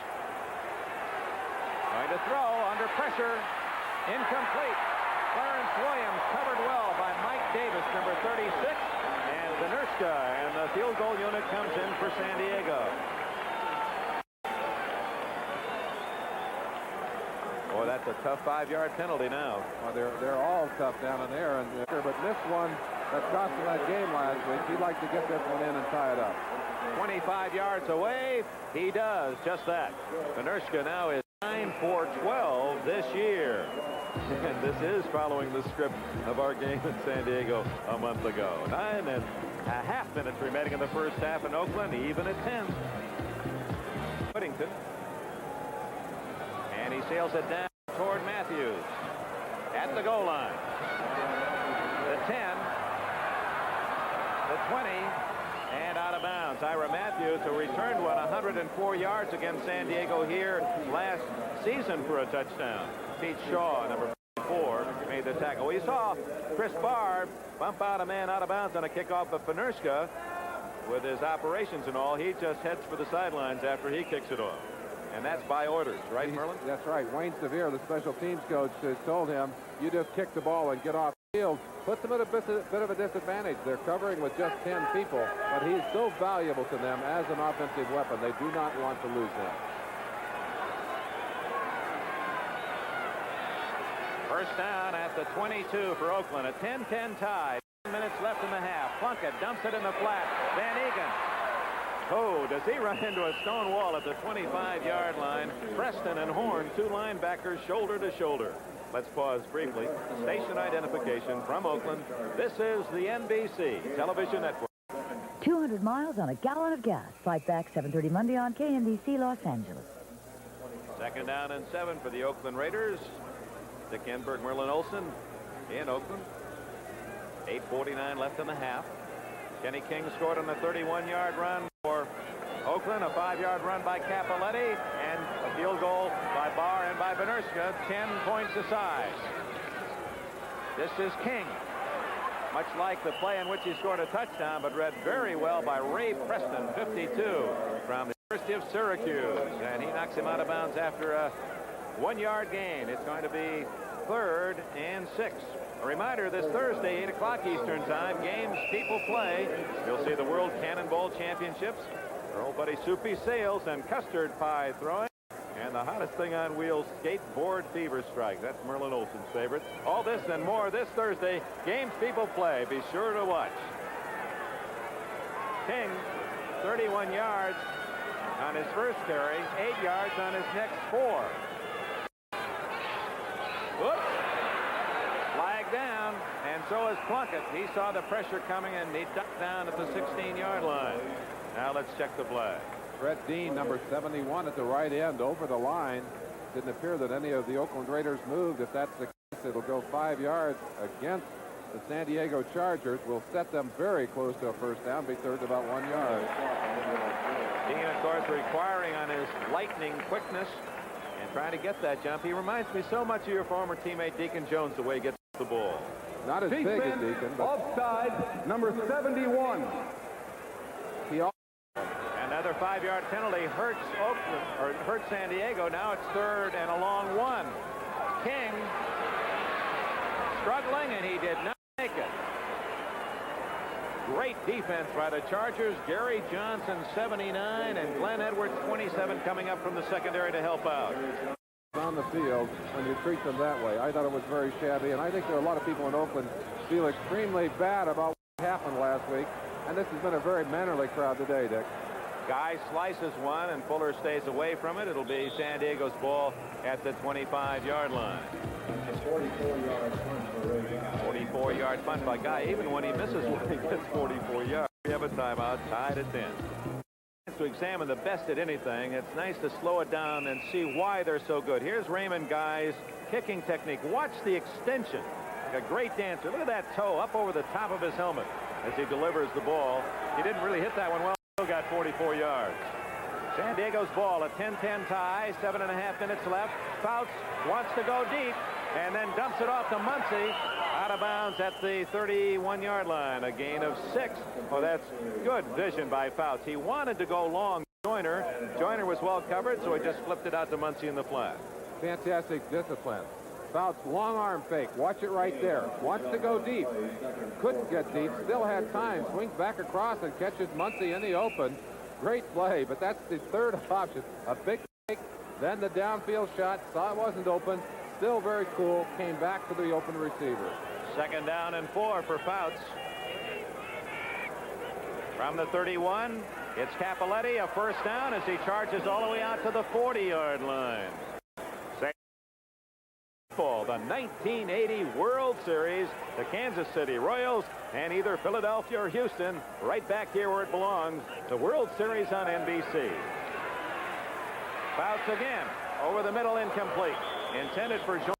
going to throw under pressure. Incomplete. Clarence Williams covered well by Mike Davis, number 36, and Vinerska, and the field goal unit comes in for San Diego. Boy, that's a tough 5-yard penalty now. Well, they're all tough down in there, but this one that cost him that game last week, he'd like to get this one in and tie it up. 25 yards away, he does just that. Vinerska now is 9 for 12 this year. And this is following the script of our game in San Diego a month ago. 9.5 minutes remaining in the first half in Oakland, even at 10. Whittington And he sails it down toward Matthews at the goal line. The 10, the 20, and out of bounds. Ira Matthews, who returned 104 yards against San Diego here last season for a touchdown. Pete Shaw, number 4, made the tackle. We saw Chris Barr bump out a man out of bounds on a kickoff of Panerska. With his operations and all, he just heads for the sidelines after he kicks it off. And that's by orders, right, Merlin? That's right. Wayne Sevier, the special teams coach, has told him, you just kick the ball and get off the field. Puts them at a bit of a disadvantage. They're covering with just 10 people, but he's so valuable to them as an offensive weapon. They do not want to lose him. First down at the 22 for Oakland. A 10-10 tie. 10 minutes left in the half. Plunkett dumps it in the flat. Van Egan. Oh, does he run into a stone wall at the 25-yard line? Preston and Horn, 2 linebackers, shoulder to shoulder. Let's pause briefly. Station identification from Oakland. This is the NBC Television Network. 200 miles on a gallon of gas. Fight back 7:30 Monday on KNBC Los Angeles. Second down and 7 for the Oakland Raiders. Dick Enberg, Merlin Olsen in Oakland. 8:49 left in the half. Kenny King scored on the 31-yard run for Oakland. A 5-yard run by Cappelletti and a field goal by Barr and by Panerska. 10 points aside. This is King. Much like the play in which he scored a touchdown, but read very well by Ray Preston, 52, from the University of Syracuse. And he knocks him out of bounds after a 1-yard gain. It's going to be 3rd and 6. A reminder, this Thursday, 8 o'clock Eastern Time, games people play. You'll see the World Cannonball Championships. Our old buddy Soupy Sales and custard pie throwing. And the hottest thing on wheels, skateboard fever strike. That's Merlin Olsen's favorite. All this and more this Thursday, games people play. Be sure to watch. King, 31 yards on his first carry, 8 yards on his next 4. Whoops. Flag down, and so is Plunkett. He saw the pressure coming, and he ducked down at the 16-yard line. Now let's check the flag. Brett Dean, number 71 at the right end, over the line. Didn't appear that any of the Oakland Raiders moved. If that's the case, it'll go 5 yards against the San Diego Chargers. Will set them very close to a first down, be third about 1 yard. Dean, of course, requiring on his lightning quickness and trying to get that jump. He reminds me so much of your former teammate Deacon Jones, the way he gets the ball. Not as big as Deacon, but offside, number 71. he also Another 5-yard penalty hurts Oakland, or hurts San Diego. Now it's 3rd and a long 1. King struggling, and he did not make it. Great defense by the Chargers. Gary Johnson, 79, and Glenn Edwards, 27, coming up from the secondary to help out. on the field when you treat them that way. I thought it was very shabby, and I think there are a lot of people in Oakland feel extremely bad about what happened last week, and this has been a very mannerly crowd today, Dick. Guy slices one, and Fuller stays away from it. It'll be San Diego's ball at the 25-yard line. 44-yard punt by Guy. Even when he misses one, he gets 44 yards. We have a timeout, tied at 10. To examine the best at anything, it's nice to slow it down and see why they're so good. Here's Raymond Guy's kicking technique. Watch the extension. Like a great dancer. Look at that toe up over the top of his helmet as he delivers the ball. He didn't really hit that one well. Still got 44 yards. San Diego's ball, a 10-10 tie, 7.5 minutes left. Fouts wants to go deep and then dumps it off to Muncy. Out of bounds at the 31-yard line. A gain of 6. Oh, that's good vision by Fouts. He wanted to go long. Joyner was well covered, so he just flipped it out to Muncy in the flat. Fantastic discipline. Fouts long arm fake. Watch it right there. Wants to go deep. Couldn't get deep. Still had time. Swings back across and catches Muncy in the open. Great play, but that's the third option. A big fake, then the downfield shot. Saw it wasn't open. Still very cool. Came back to the open receiver. 2nd down and 4 for Fouts. From the 31, it's Cappelletti, a first down as he charges all the way out to the 40-yard line. The 1980 World Series, the Kansas City Royals, and either Philadelphia or Houston, right back here where it belongs, the World Series on NBC. Fouts again. Over the middle, incomplete. Intended for Jordan.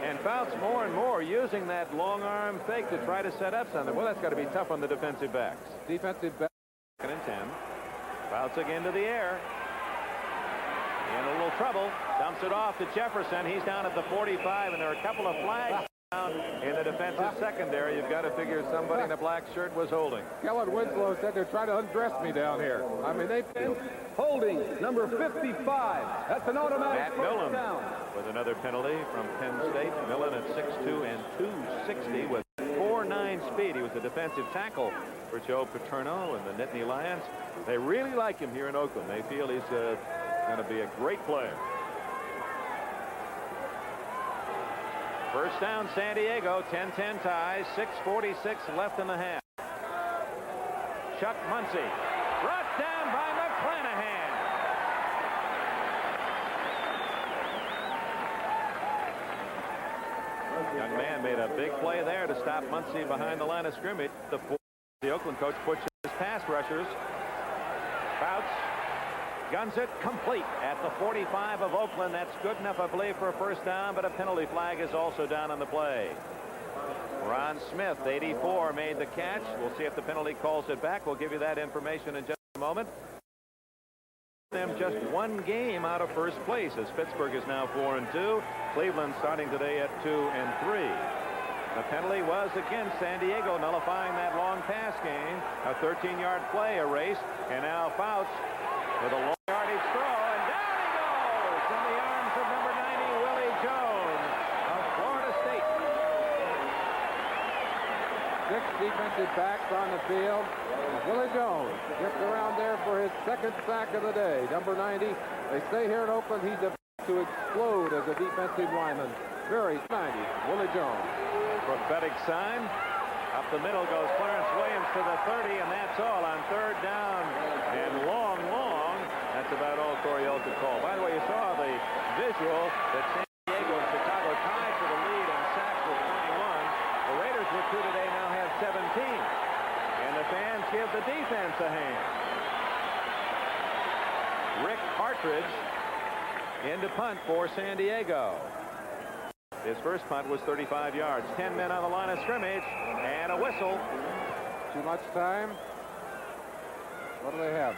And Fouts more and more using that long arm fake to try to set up something. Well, that's got to be tough on the defensive backs. Defensive back. 2nd and 10. Fouts again to the air. In a little trouble. Dumps it off to Jefferson. He's down at the 45, and there are a couple of flags down in the defensive secondary. You've got to figure somebody in a black shirt was holding. Kellen Winslow said they're trying to undress me down here. I mean, they... Holding number 55. That's an automatic Matt first Millen down. with another penalty from Penn State. Millen at 6'2" and 260 with 4.9 speed. He was a defensive tackle for Joe Paterno and the Nittany Lions. They really like him here in Oakland. They feel he's going to be a great player. First down, San Diego. 10-10 ties. 6:46 left in the half. Chuck Muncy brought down by McClanahan. Young man made a big play there to stop Muncy behind the line of scrimmage. The Oakland coach pushes his pass rushers. Fouts guns it complete at the 45 of Oakland. That's good enough, I believe, for a first down, but a penalty flag is also down on the play. Ron Smith, 84, made the catch. We'll see if the penalty calls it back. We'll give you that information in just a moment. Them just one game out of first place as Pittsburgh is now 4-2. Cleveland starting today at 2-3. The penalty was against San Diego, nullifying that long pass game. A 13-yard play erased, and now Fouts with a long yardage throw, and down he goes in the arms of number 90, Willie Jones of Florida State. 6 defensive backs on the field. Willie Jones gets around there for his 2nd sack of the day. Number 90. They say here in Oakland he's about to explode as a defensive lineman. Very 90. Willie Jones. Prophetic sign. Up the middle goes Clarence Williams to the 30, and that's all on 3rd down. And long. That's about all Coryell could call. By the way, you saw the visual that San Diego and Chicago tied for the lead and sacks with 21. The Raiders with 2 today now have 17. And the fans give the defense a hand. Rick Partridge in to punt for San Diego. His first punt was 35 yards. 10 men on the line of scrimmage, and a whistle. Too much time. What do they have?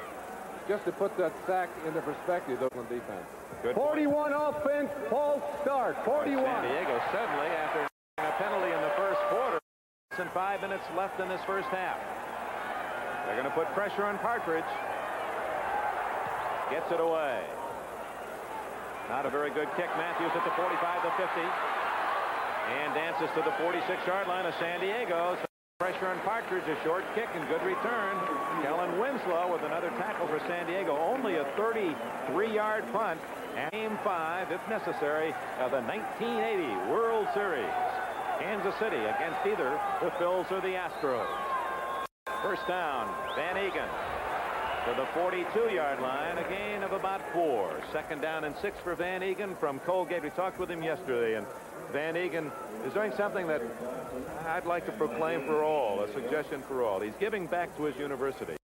Just to put that sack into perspective, the Oakland defense. Good 41 offense, false start. 41. San Diego suddenly, after a penalty in the first quarter, and 5 minutes left in this first half. They're going to put pressure on Partridge. Gets it away. Not a very good kick. Matthews at the 45, the 50. And dances to the 46-yard line of San Diego. Pressure on Partridge, a short kick and good return. Kellen Winslow with another tackle for San Diego. Only a 33-yard punt. Game 5, if necessary, of the 1980 World Series. Kansas City against either the Phils or the Astros. First down, Van Egan to the 42-yard line, a gain of about 4. 2nd down and 6 for Van Egan from Colgate. We talked with him yesterday, and Van Egan is doing something that I'd like to proclaim for all, a suggestion for all. He's giving back to his university.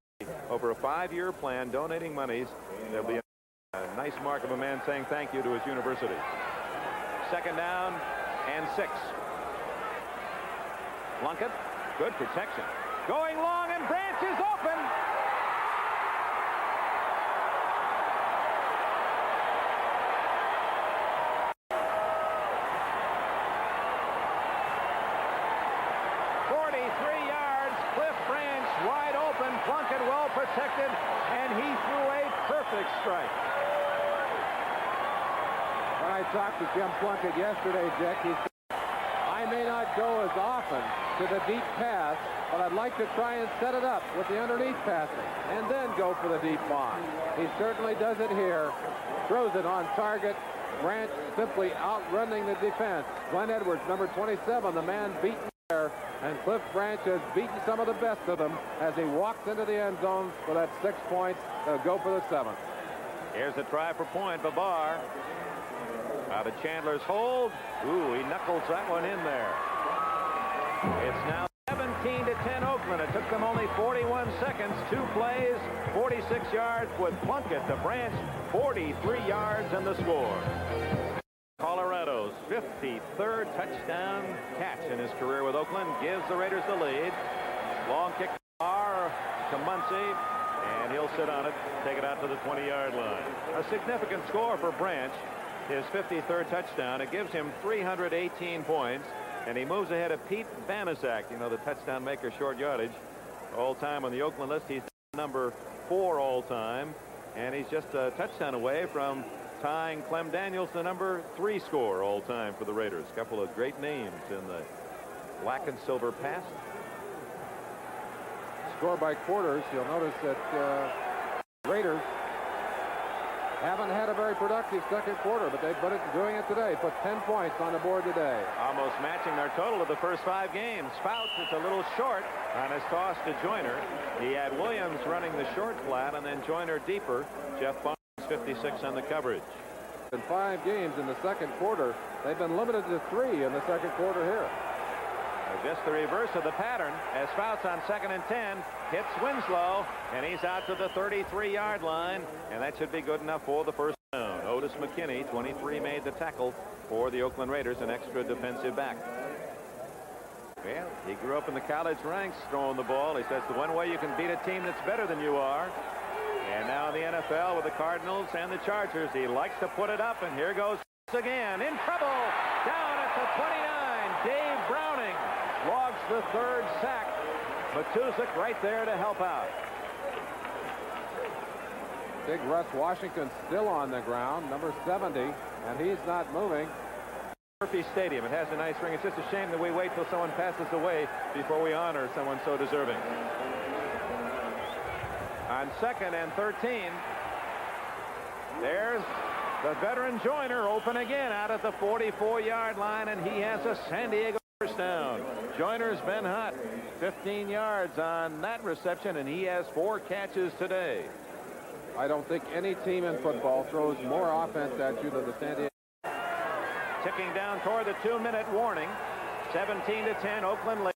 Over a 5-year plan, donating monies. There'll be a nice mark of a man saying thank you to his university. 2nd down and 6. Plunkett, good protection. Going long, and Branch is open. Plunkett well protected, and he threw a perfect strike. When I talked to Jim Plunkett yesterday, Jack, he said, I may not go as often to the deep pass, but I'd like to try and set it up with the underneath passing, and then go for the deep bomb. He certainly does it here. Throws it on target. Branch simply outrunning the defense. Glenn Edwards, number 27, the man beaten there. And Cliff Branch has beaten some of the best of them as he walks into the end zone for that 6 points. They'll go for the 7th. Here's a try for point. Babar out of Chandler's hold. Ooh, he knuckles that one in there. It's now 17 17-10 Oakland. It took them only 41 seconds. 2 plays, 46 yards with Plunkett to Branch, 43 yards in the score. Colorado's 53rd touchdown catch in his career with Oakland gives the Raiders the lead. Long kick to Muncy, and he'll sit on it, take it out to the 20-yard line. A significant score for Branch, his 53rd touchdown. It gives him 318 points, and he moves ahead of Pete Banaszak, you know, the touchdown maker, short yardage, all time on the Oakland list. He's number 4 all time, and he's just a touchdown away from tying Clem Daniels, the number 3 scorer all time for the Raiders. A couple of great names in the black and silver past. Score by quarters. You'll notice that Raiders haven't had a very productive second quarter, but they've been doing it today. Put 10 points on the board today. Almost matching their total of the first 5 games. Fouts is a little short on his toss to Joyner. He had Williams running the short flat and then Joyner deeper. Jeff Barnes 56 on the coverage. In 5 games in the second quarter, they've been limited to 3 in the second quarter here. Just the reverse of the pattern as Fouts on 2nd and 10 hits Winslow, and he's out to the 33-yard line, and that should be good enough for the first down. Otis McKinney, 23, made the tackle for the Oakland Raiders, an extra defensive back. Well, he grew up in the college ranks throwing the ball. He says the one way you can beat a team that's better than you are. And now in the NFL with the Cardinals and the Chargers, he likes to put it up, and here goes again. In trouble. Down at the 29. Dave Browning logs the 3rd sack. Matuszak right there to help out. Big Russ Washington still on the ground, number 70, and he's not moving. Murphy Stadium. It has a nice ring. It's just a shame that we wait till someone passes away before we honor someone so deserving. On 2nd and 13, there's the veteran Joyner open again out at the 44-yard line, and he has a San Diego first down. Joyner's been hot. 15 yards on that reception, and he has 4 catches today. I don't think any team in football throws more offense at you than the San Diego. Ticking down toward the 2-minute warning. 17-10, Oakland leads.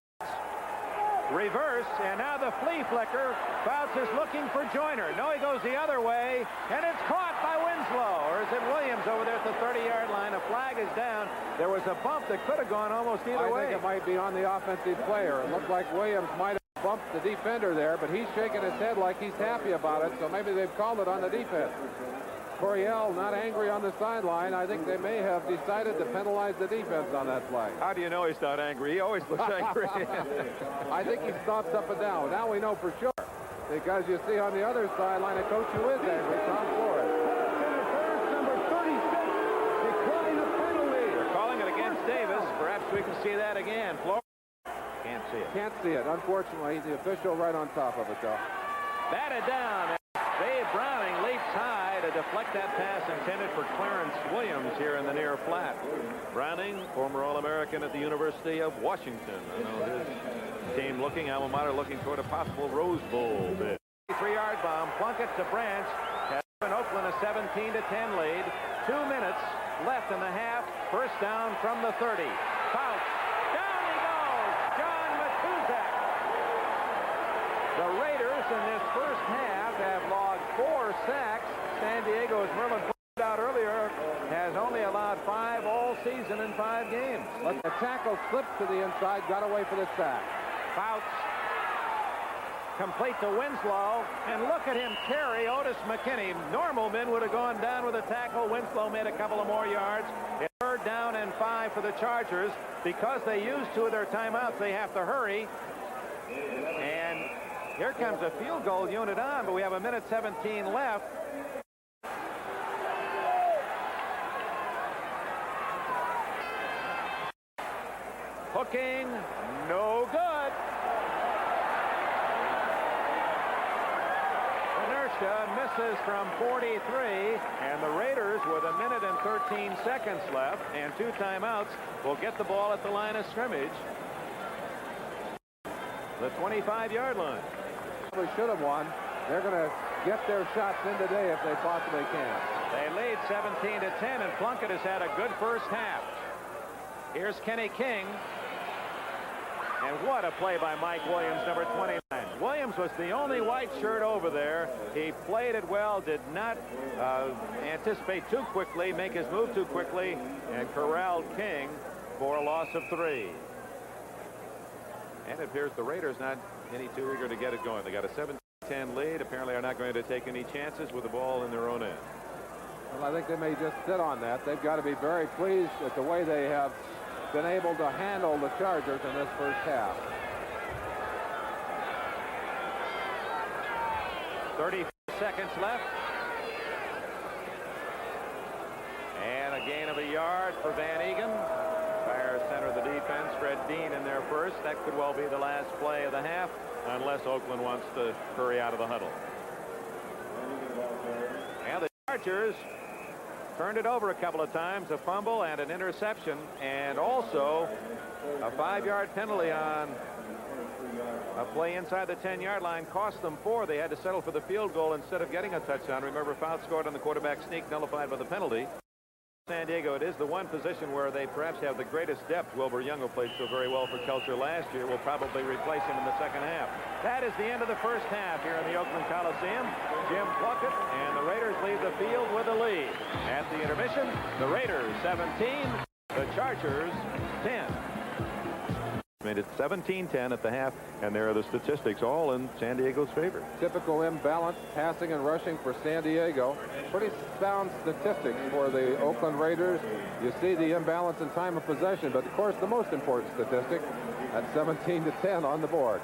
Reverse, and now the flea flicker. Fouts is looking for Joyner. No, he goes the other way, and it's caught by Winslow. Or is it Williams over there at the 30-yard line? A flag is down. There was a bump that could have gone almost either way. I think it might be on the offensive player. It looked like Williams might have bumped the defender there, but he's shaking his head like he's happy about it, so maybe they've called it on the defense. Coryell not angry on the sideline. I think they may have decided to penalize the defense on that play. How do you know he's not angry? He always looks angry. I think he stops up and down. Now we know for sure, because you see on the other sideline a coach who is angry, Tom Flores. Number 36, decline a penalty. They're calling it against Davis. Perhaps we can see that again. Flores can't see it. Can't see it. Unfortunately, the official right on top of it, though. Batted down. Dave Browning leaps high to deflect that pass intended for Clarence Williams here in the near flat. Browning, former All-American at the University of Washington. I know his team looking, alma mater looking toward a possible Rose Bowl bid. 3-yard bomb. Plunkett to Branch. Has given Oakland a 17-10 lead. 2 minutes left in the half. First down from the 30. Fouts. Down he goes. John Matuszak. The Raiders in this first half have logged 4 sacks. San Diego, as Merlin pointed out earlier, has only allowed 5 all season in 5 games. But the tackle slipped to the inside, got away for the sack. Fouts complete to Winslow, and look at him carry Otis McKinney. Normal men would have gone down with a tackle. Winslow made a couple of more yards. It's 3rd down and 5 for the Chargers. Because they used 2 of their timeouts, they have to hurry. And here comes a field goal unit on, but we have 1:17 left. Hooking, no good. Inertia misses from 43, and the Raiders, with 1:13 left and 2 timeouts, will get the ball at the line of scrimmage. The 25-yard line. Probably should have won. They're going to get their shots in today if they possibly can. They lead 17-10, and Plunkett has had a good first half. Here's Kenny King. And what a play by Mike Williams, number 29. Williams was the only white shirt over there. He played it well, did not anticipate too quickly, make his move too quickly, and corralled King for a loss of 3. And it appears the Raiders not any too eager to get it going. They got a 17-10 lead. Apparently are not going to take any chances with the ball in their own end. Well, I think they may just sit on that. They've got to be very pleased with the way they have been able to handle the Chargers in this first half. 30 seconds left. And a gain of a yard for Van Egan. Fire center of the defense. Fred Dean in there first. That could well be the last play of the half, unless Oakland wants to hurry out of the huddle. And the Chargers turned it over a couple of times, a fumble and an interception, and also a 5-yard penalty on a play inside the 10-yard line cost them 4. They had to settle for the field goal instead of getting a touchdown. Remember, Fouts scored on the quarterback sneak, nullified by the penalty. San Diego, it is the one position where they perhaps have the greatest depth. Wilbur Young, who played so very well for Kelcher last year, will probably replace him in the second half. That is the end of the first half here in the Oakland Coliseum. Jim Plunkett and the Raiders leave the field with a lead. At the intermission, the Raiders 17, the Chargers 10. Made it 17-10 at the half, and there are the statistics all in San Diego's favor. Typical imbalance passing and rushing for San Diego. Pretty sound statistics for the Oakland Raiders. You see the imbalance in time of possession, but of course the most important statistic at 17-10 on the board.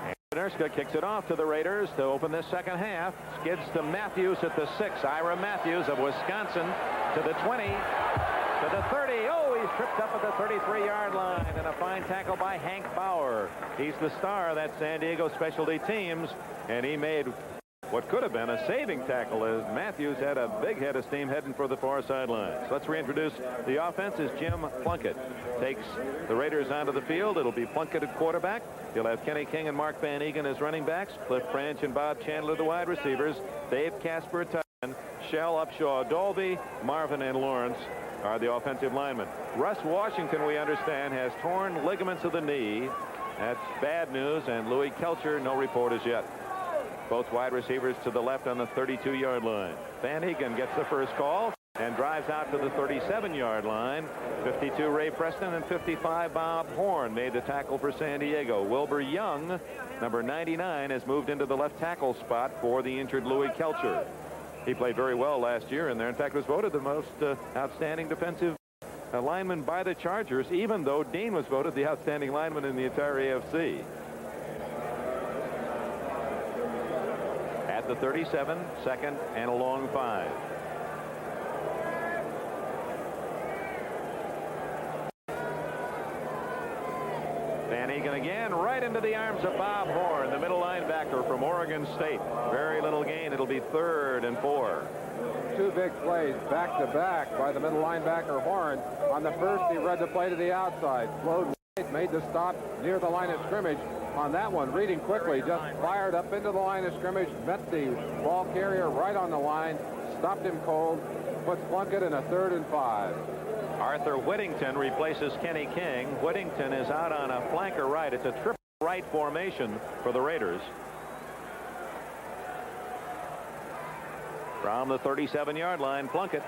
And Nerska kicks it off to the Raiders to open this second half. Skids to Matthews at the 6. Ira Matthews of Wisconsin to the 20. To the 30. Oh, he's tripped up at the 33-yard line, and a fine tackle by Hank Bauer. He's the star of that San Diego specialty teams, and he made what could have been a saving tackle as Matthews had a big head of steam heading for the far sidelines. Let's reintroduce the offense as Jim Plunkett takes the Raiders onto the field. It'll be Plunkett at quarterback. He'll have Kenny King and Mark Van Egan as running backs. Cliff Branch and Bob Chandler the wide receivers. Dave Casper, tight end. Shell, Upshaw, Dolby, Marvin, and Lawrence are the offensive linemen. Russ Washington, we understand, has torn ligaments of the knee. That's bad news. And Louis Kelcher, no report as yet. Both wide receivers to the left on the 32-yard line. Van Egan gets the first call and drives out to the 37-yard line. 52 Ray Preston and 55 Bob Horn made the tackle for San Diego. Wilbur Young, number 99, has moved into the left tackle spot for the injured Louis Kelcher. He played very well last year in there. In fact, was voted the most outstanding defensive lineman by the Chargers, even though Dean was voted the outstanding lineman in the entire AFC. At the 37, second and a long 5. Van Egan again, right into the arms of Bob Horn, the middle linebacker from Oregon State. Very little gain. It'll be 3rd and 4. 2 big plays back-to-back by the middle linebacker Horn. On the first, he read the play to the outside. Flowed right, made the stop near the line of scrimmage. On that one, reading quickly, just fired up into the line of scrimmage, met the ball carrier right on the line, stopped him cold, puts Plunkett in a 3rd and 5. Arthur Whittington replaces Kenny King. Whittington is out on a flanker right. It's a triple right formation for the Raiders. From the 37-yard line, Plunkett.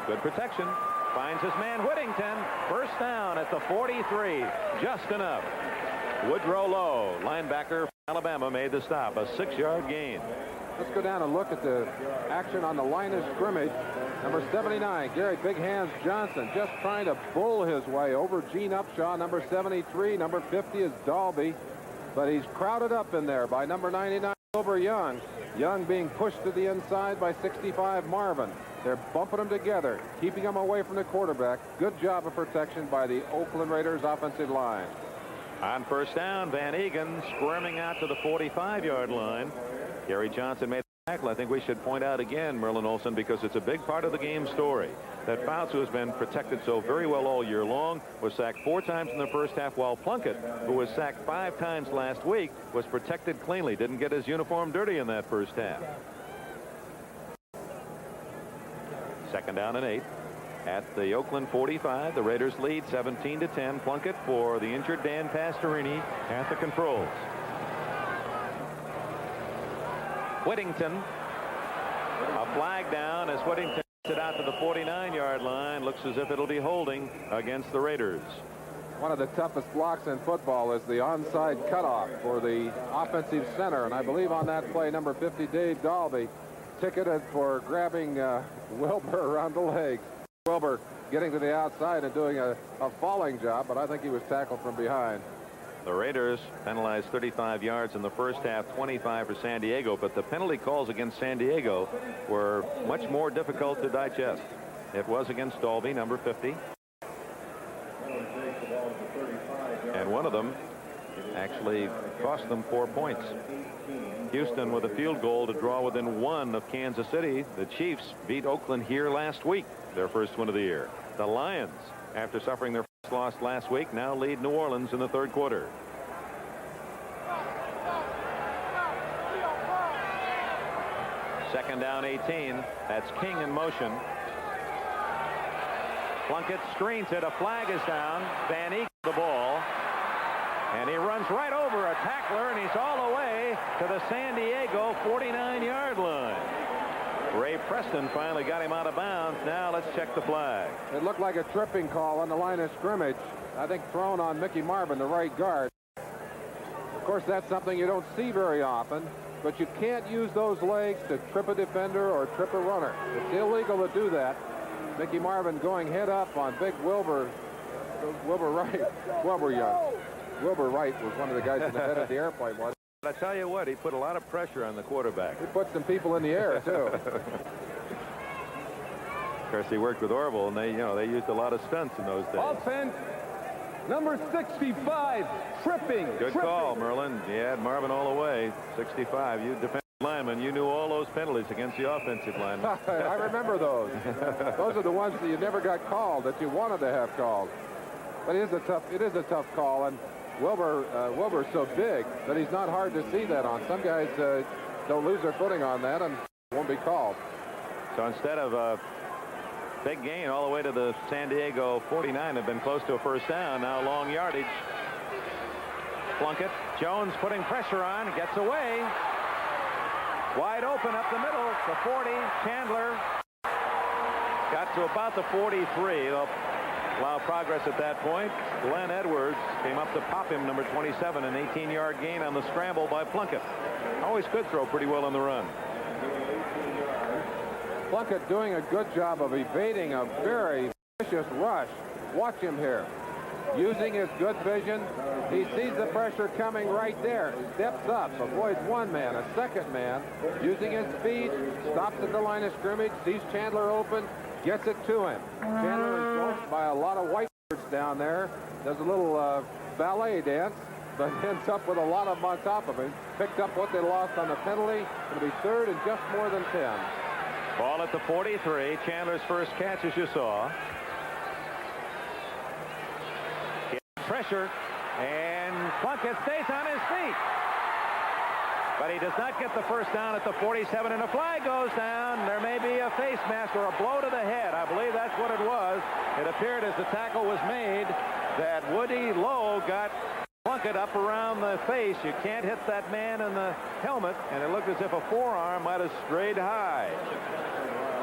Good protection. Finds his man Whittington. First down at the 43. Just enough. Woodrow Lowe, linebacker from Alabama, made the stop. A 6-yard gain. Let's go down and look at the action on the line of scrimmage. Number 79, Gary Big Hands Johnson, just trying to bull his way over Gene Upshaw. Number 73, number 50 is Dalby, but he's crowded up in there by number 99, Wilbur Young. Young being pushed to the inside by 65, Marvin. They're bumping them together, keeping them away from the quarterback. Good job of protection by the Oakland Raiders offensive line. On first down, Van Egan squirming out to the 45-yard line. Gary Johnson made the tackle. I think we should point out again, Merlin Olsen, because it's a big part of the game story, that Fouts, who has been protected so very well all year long, was sacked 4 times in the first half, while Plunkett, who was sacked 5 times last week, was protected cleanly. Didn't get his uniform dirty in that first half. Second down and 8. at the Oakland 45. The Raiders lead 17-10. Plunkett for the injured Dan Pastorini at the controls. Whittington, a flag down as Whittington it out to the 49-yard line. Looks as if it'll be holding against the Raiders. One of the toughest blocks in football is the onside cutoff for the offensive center, and I believe on that play number 50 Dave Dalby ticketed for grabbing Wilbur around the legs. Wilbur getting to the outside and doing a falling job, but I think he was tackled from behind. The Raiders penalized 35 yards in the first half, 25 for San Diego, but the penalty calls against San Diego were much more difficult to digest. It was against Dalby, number 50. And one of them actually cost them 4 points. Houston with a field goal to draw within 1 of Kansas City. The Chiefs beat Oakland here last week, their first win of the year. The Lions, after suffering their first loss last week, now lead New Orleans in the third quarter. Second down 18. That's King in motion. Plunkett screens it. A flag is down. Van Eek the ball. And he runs right over a tackler, and he's all the way to the San Diego 49-yard line. Ray Preston finally got him out of bounds. Now let's check the flag. It looked like a tripping call on the line of scrimmage. I think thrown on Mickey Marvin, the right guard. Of course, that's something you don't see very often, but you can't use those legs to trip a defender or trip a runner. It's illegal to do that. Mickey Marvin going head up on big Wilbur Young. Wilbur Wright was one of the guys in the head of the airplane once. I tell you what, he put a lot of pressure on the quarterback. He put some people in the air, too. Of course, he worked with Orville, and they used a lot of stunts in those days. Offense, number 65, tripping. Good call, Merlin. You had Marvin all the way. 65. You defensive lineman. You knew all those penalties against the offensive lineman. I remember those. Those are the ones that you never got called, that you wanted to have called. But it is a tough call, and Wilbur's so big that he's not hard to see that on. Some guys don't lose their footing on that and won't be called. So instead of a big gain all the way to the San Diego 49, have been close to a first down. Now long yardage. Plunkett, Jones putting pressure on, gets away. Wide open up the middle. The 40, Chandler got to about the 43. They'll allow progress at that point. Glenn Edwards came up to pop him, number 27, an 18-yard gain on the scramble by Plunkett. Always could throw pretty well on the run. Plunkett doing a good job of evading a very vicious rush. Watch him here. Using his good vision, he sees the pressure coming right there. Steps up, avoids one man, a second man. Using his speed, stops at the line of scrimmage, sees Chandler open, gets it to him. Chandler is joined by a lot of whitebirds down there. Does a little ballet dance, but ends up with a lot of them on top of him. Picked up what they lost on the penalty. It'll be third and just more than 10. Ball at the 43. Chandler's first catch, as you saw. Pressure, and Plunkett stays on his feet. But he does not get the first down at the 47, and a flag goes down. There may be a face mask or a blow to the head. I believe that's what it was. It appeared as the tackle was made that Woody Lowe got Plunkett up around the face. You can't hit that man in the helmet, and it looked as if a forearm might have strayed high.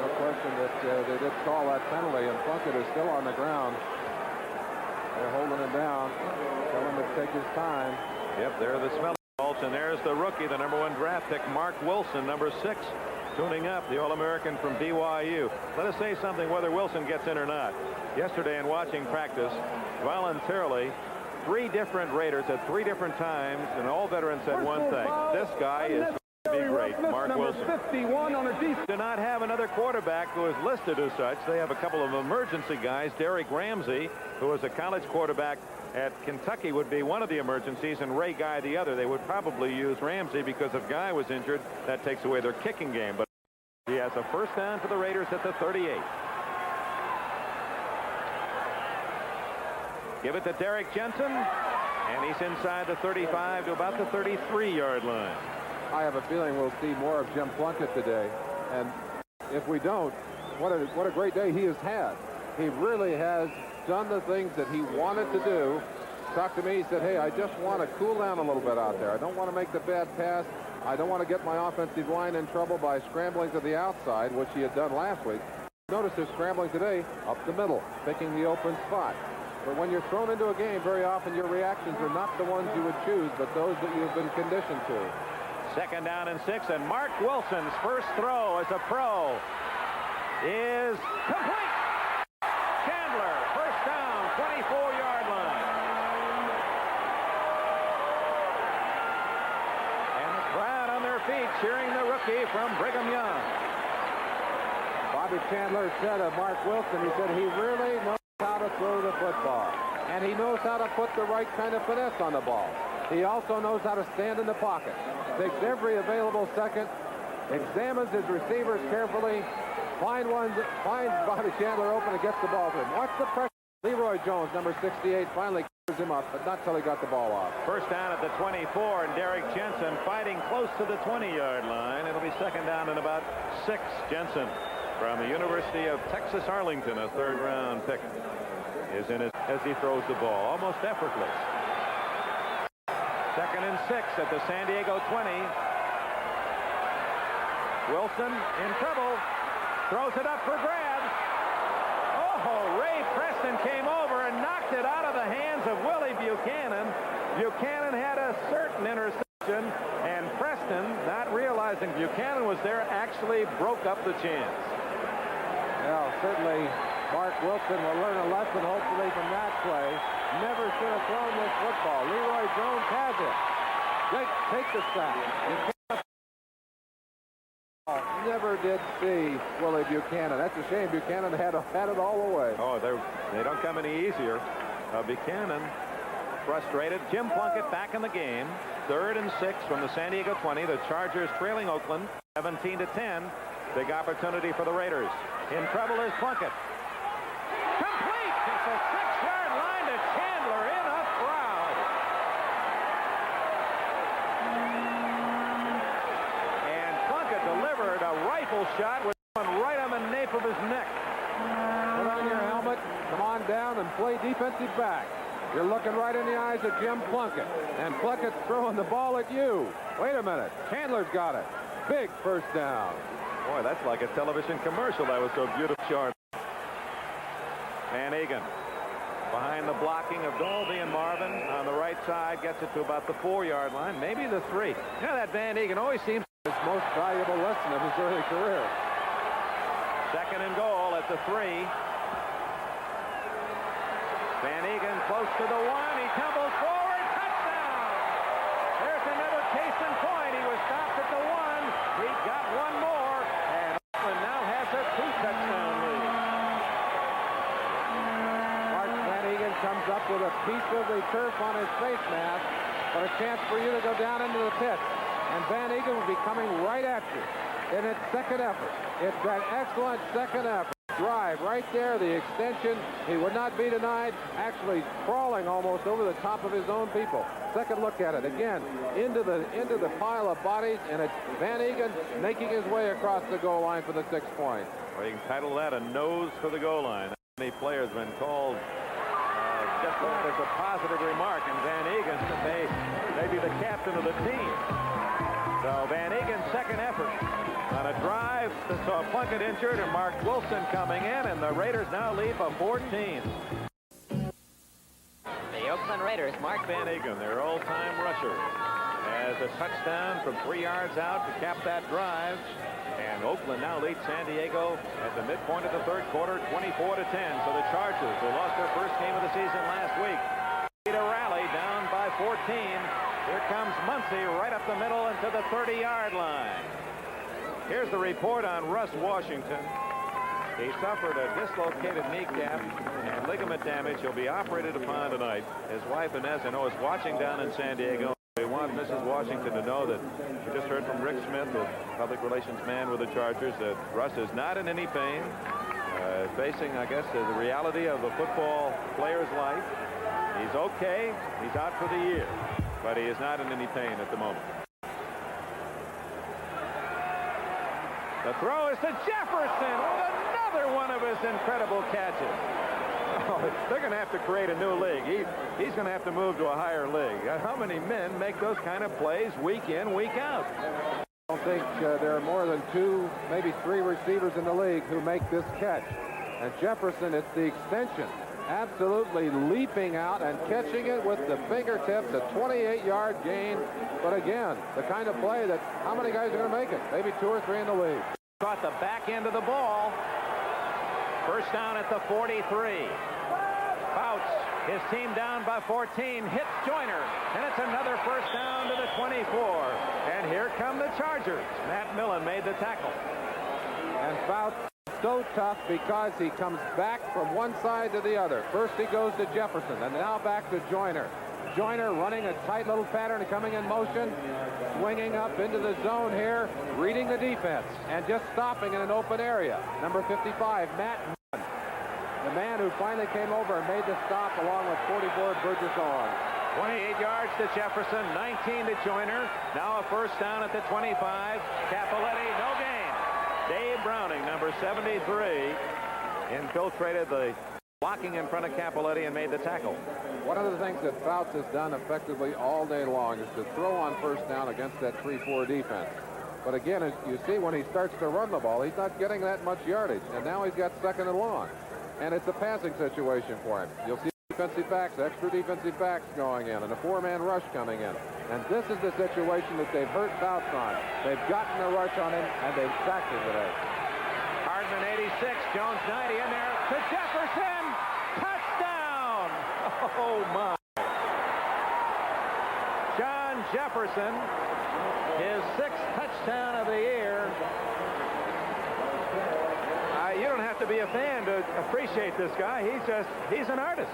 No question that they did call that penalty, and Plunkett is still on the ground. They're holding him down. Tell him to take his time. Yep, there are the smelling salts, and there's the rookie, the #1 draft pick, Mark Wilson, number 6, tuning up, the All-American from BYU. Let us say something whether Wilson gets in or not. Yesterday in watching practice, voluntarily, 3 different Raiders at 3 different times, and all veterans said one thing. This guy is be great. Mark Wilson. 51 on a defense. Do not have another quarterback who is listed as such. They have a couple of emergency guys. Derek Ramsey, who was a college quarterback at Kentucky, would be one of the emergencies, and Ray Guy the other. They would probably use Ramsey because if Guy was injured, that takes away their kicking game. But he has a first down for the Raiders at the 38. Give it to Derek Jensen, and he's inside the 35 to about the 33-yard line. I have a feeling we'll see more of Jim Plunkett today, and if we don't, what a great day he has had. he really has done the things that he wanted to do. Talked to me, he said, hey, I just want to cool down a little bit out there. I don't want to make the bad pass. I don't want to get my offensive line in trouble by scrambling to the outside, which he had done last week. Notice his scrambling today up the middle, picking the open spot. But when you're thrown into a game, very often your reactions are not the ones you would choose, but those that you've been conditioned to. 2nd down and 6, and Mark Wilson's first throw as a pro is complete. Chandler, first down, 24-yard line. And the crowd on their feet cheering the rookie from Brigham Young. Bobby Chandler said of Mark Wilson, he said he really knows how to throw the football. And he knows how to put the right kind of finesse on the ball. He also knows how to stand in the pocket. Takes every available second, examines his receivers carefully, finds Bobby Chandler open and gets the ball to him. Watch the pressure. Leroy Jones, number 68, finally clears him up, but not till he got the ball off. First down at the 24, and Derek Jensen fighting close to the 20-yard line. It'll be 2nd down and about 6. Jensen from the University of Texas Arlington, a 3rd-round pick, is in as he throws the ball, almost effortless. 2nd and 6 at the San Diego 20. Wilson in trouble. Throws it up for grabs. Oh, Ray Preston came over and knocked it out of the hands of Willie Buchanan. Buchanan had a certain interception, and Preston, not realizing Buchanan was there, actually broke up the chance. Well, certainly Mark Wilson will learn a lesson, hopefully, from that play. Never should have thrown this football. Leroy Jones has it. Take the sack. Never did see Willie Buchanan. That's a shame. Buchanan had it all the way. Oh, they don't come any easier. Buchanan frustrated. Jim Plunkett back in the game. 3rd and 6 from the San Diego 20. The Chargers trailing Oakland 17-10. Big opportunity for the Raiders. In trouble is Plunkett. Complete! It's a 6-yard line to Chandler in a crowd. And Plunkett delivered a rifle shot with one right on the nape of his neck. Put on your helmet, come on down and play defensive back. You're looking right in the eyes of Jim Plunkett. And Plunkett's throwing the ball at you. Wait a minute. Chandler's got it. Big first down. Boy, that's like a television commercial. That was so beautiful. Sharp. Van Egan behind the blocking of Dolby and Marvin on the right side, gets it to about the 4-yard line, maybe the 3. You know, that Van Egan always seems his most valuable lesson of his early career. 2nd and goal at the 3. Van Egan close to the 1. He tumbles forward. Touchdown! There's another case in point. He was stopped at the 1. He got one more, and Oakland now has a 2-touchdown lead. Mark Van Egan comes up with a piece of the turf on his face mask, but a chance for you to go down into the pit. And Van Egan will be coming right at you in its 2nd effort. It's that excellent 2nd effort. Drive right there, the extension. He would not be denied, actually crawling almost over the top of his own people. 2nd look at it again, into the pile of bodies, and it's Van Egan making his way across the goal line for the 6 point. Well, you can title that a nose for the goal line. Many players have been called just as a positive remark, and Van Egan may be the captain of the team. So Van Egan's 2nd effort on a drive that saw Plunkett injured and Mark Wilson coming in, and the Raiders now lead by 14. The Oakland Raiders, Mark Van Egan, their all-time rusher, has a touchdown from 3 yards out to cap that drive. And Oakland now leads San Diego at the midpoint of the 3rd quarter, 24-10. So the Chargers, who lost their first game of the season last week, need a rally down by 14. Here comes Muncie right up the middle into the 30-yard line. Here's the report on Russ Washington. He suffered a dislocated kneecap and ligament damage. He'll be operated upon tonight. His wife, Inez, I know, is watching down in San Diego. We want Mrs. Washington to know that we just heard from Rick Smith, the public relations man with the Chargers, that Russ is not in any pain, facing, I guess, the reality of a football player's life. He's okay. He's out for the year, but he is not in any pain at the moment. The throw is to Jefferson with another one of his incredible catches. Oh, they're going to have to create a new league. He's going to have to move to a higher league. How many men make those kind of plays week in, week out? I don't think there are more than 2, maybe 3 receivers in the league who make this catch. And Jefferson, it's the extension. Absolutely leaping out and catching it with the fingertips, a 28-yard gain. But again, the kind of play that how many guys are going to make it? Maybe 2 or 3 in the league. Caught the back end of the ball. First down at the 43. Fouts, his team down by 14, hits Joyner, and it's another first down to the 24. And here come the Chargers. Matt Millen made the tackle. And Fouts so tough because he comes back from one side to the other. First he goes to Jefferson, and now back to Joyner. Joyner running a tight little pattern, coming in motion, swinging up into the zone here, reading the defense, and just stopping in an open area. Number 55, Matt Millen, the man who finally came over and made the stop along with 44 Burgess on. 28 yards to Jefferson, 19 to Joyner. Now a first down at the 25. Capoletti, no gain. Dave Browning, number 73, infiltrated the blocking in front of Capoletti and made the tackle. One of the things that Fouts has done effectively all day long is to throw on first down against that 3-4 defense. But again, as you see, when he starts to run the ball, he's not getting that much yardage. And now he's got second and long. And it's a passing situation for him. You'll see defensive backs, extra defensive backs going in, and a 4-man rush coming in. And this is the situation that they've hurt Fouts on. They've gotten the rush on him, and they've sacked him today. Hardman 86, Jones 90 in there to Jefferson. Touchdown! Oh, my. John Jefferson, his 6th touchdown of the year. You don't have to be a fan to appreciate this guy. He's an artist.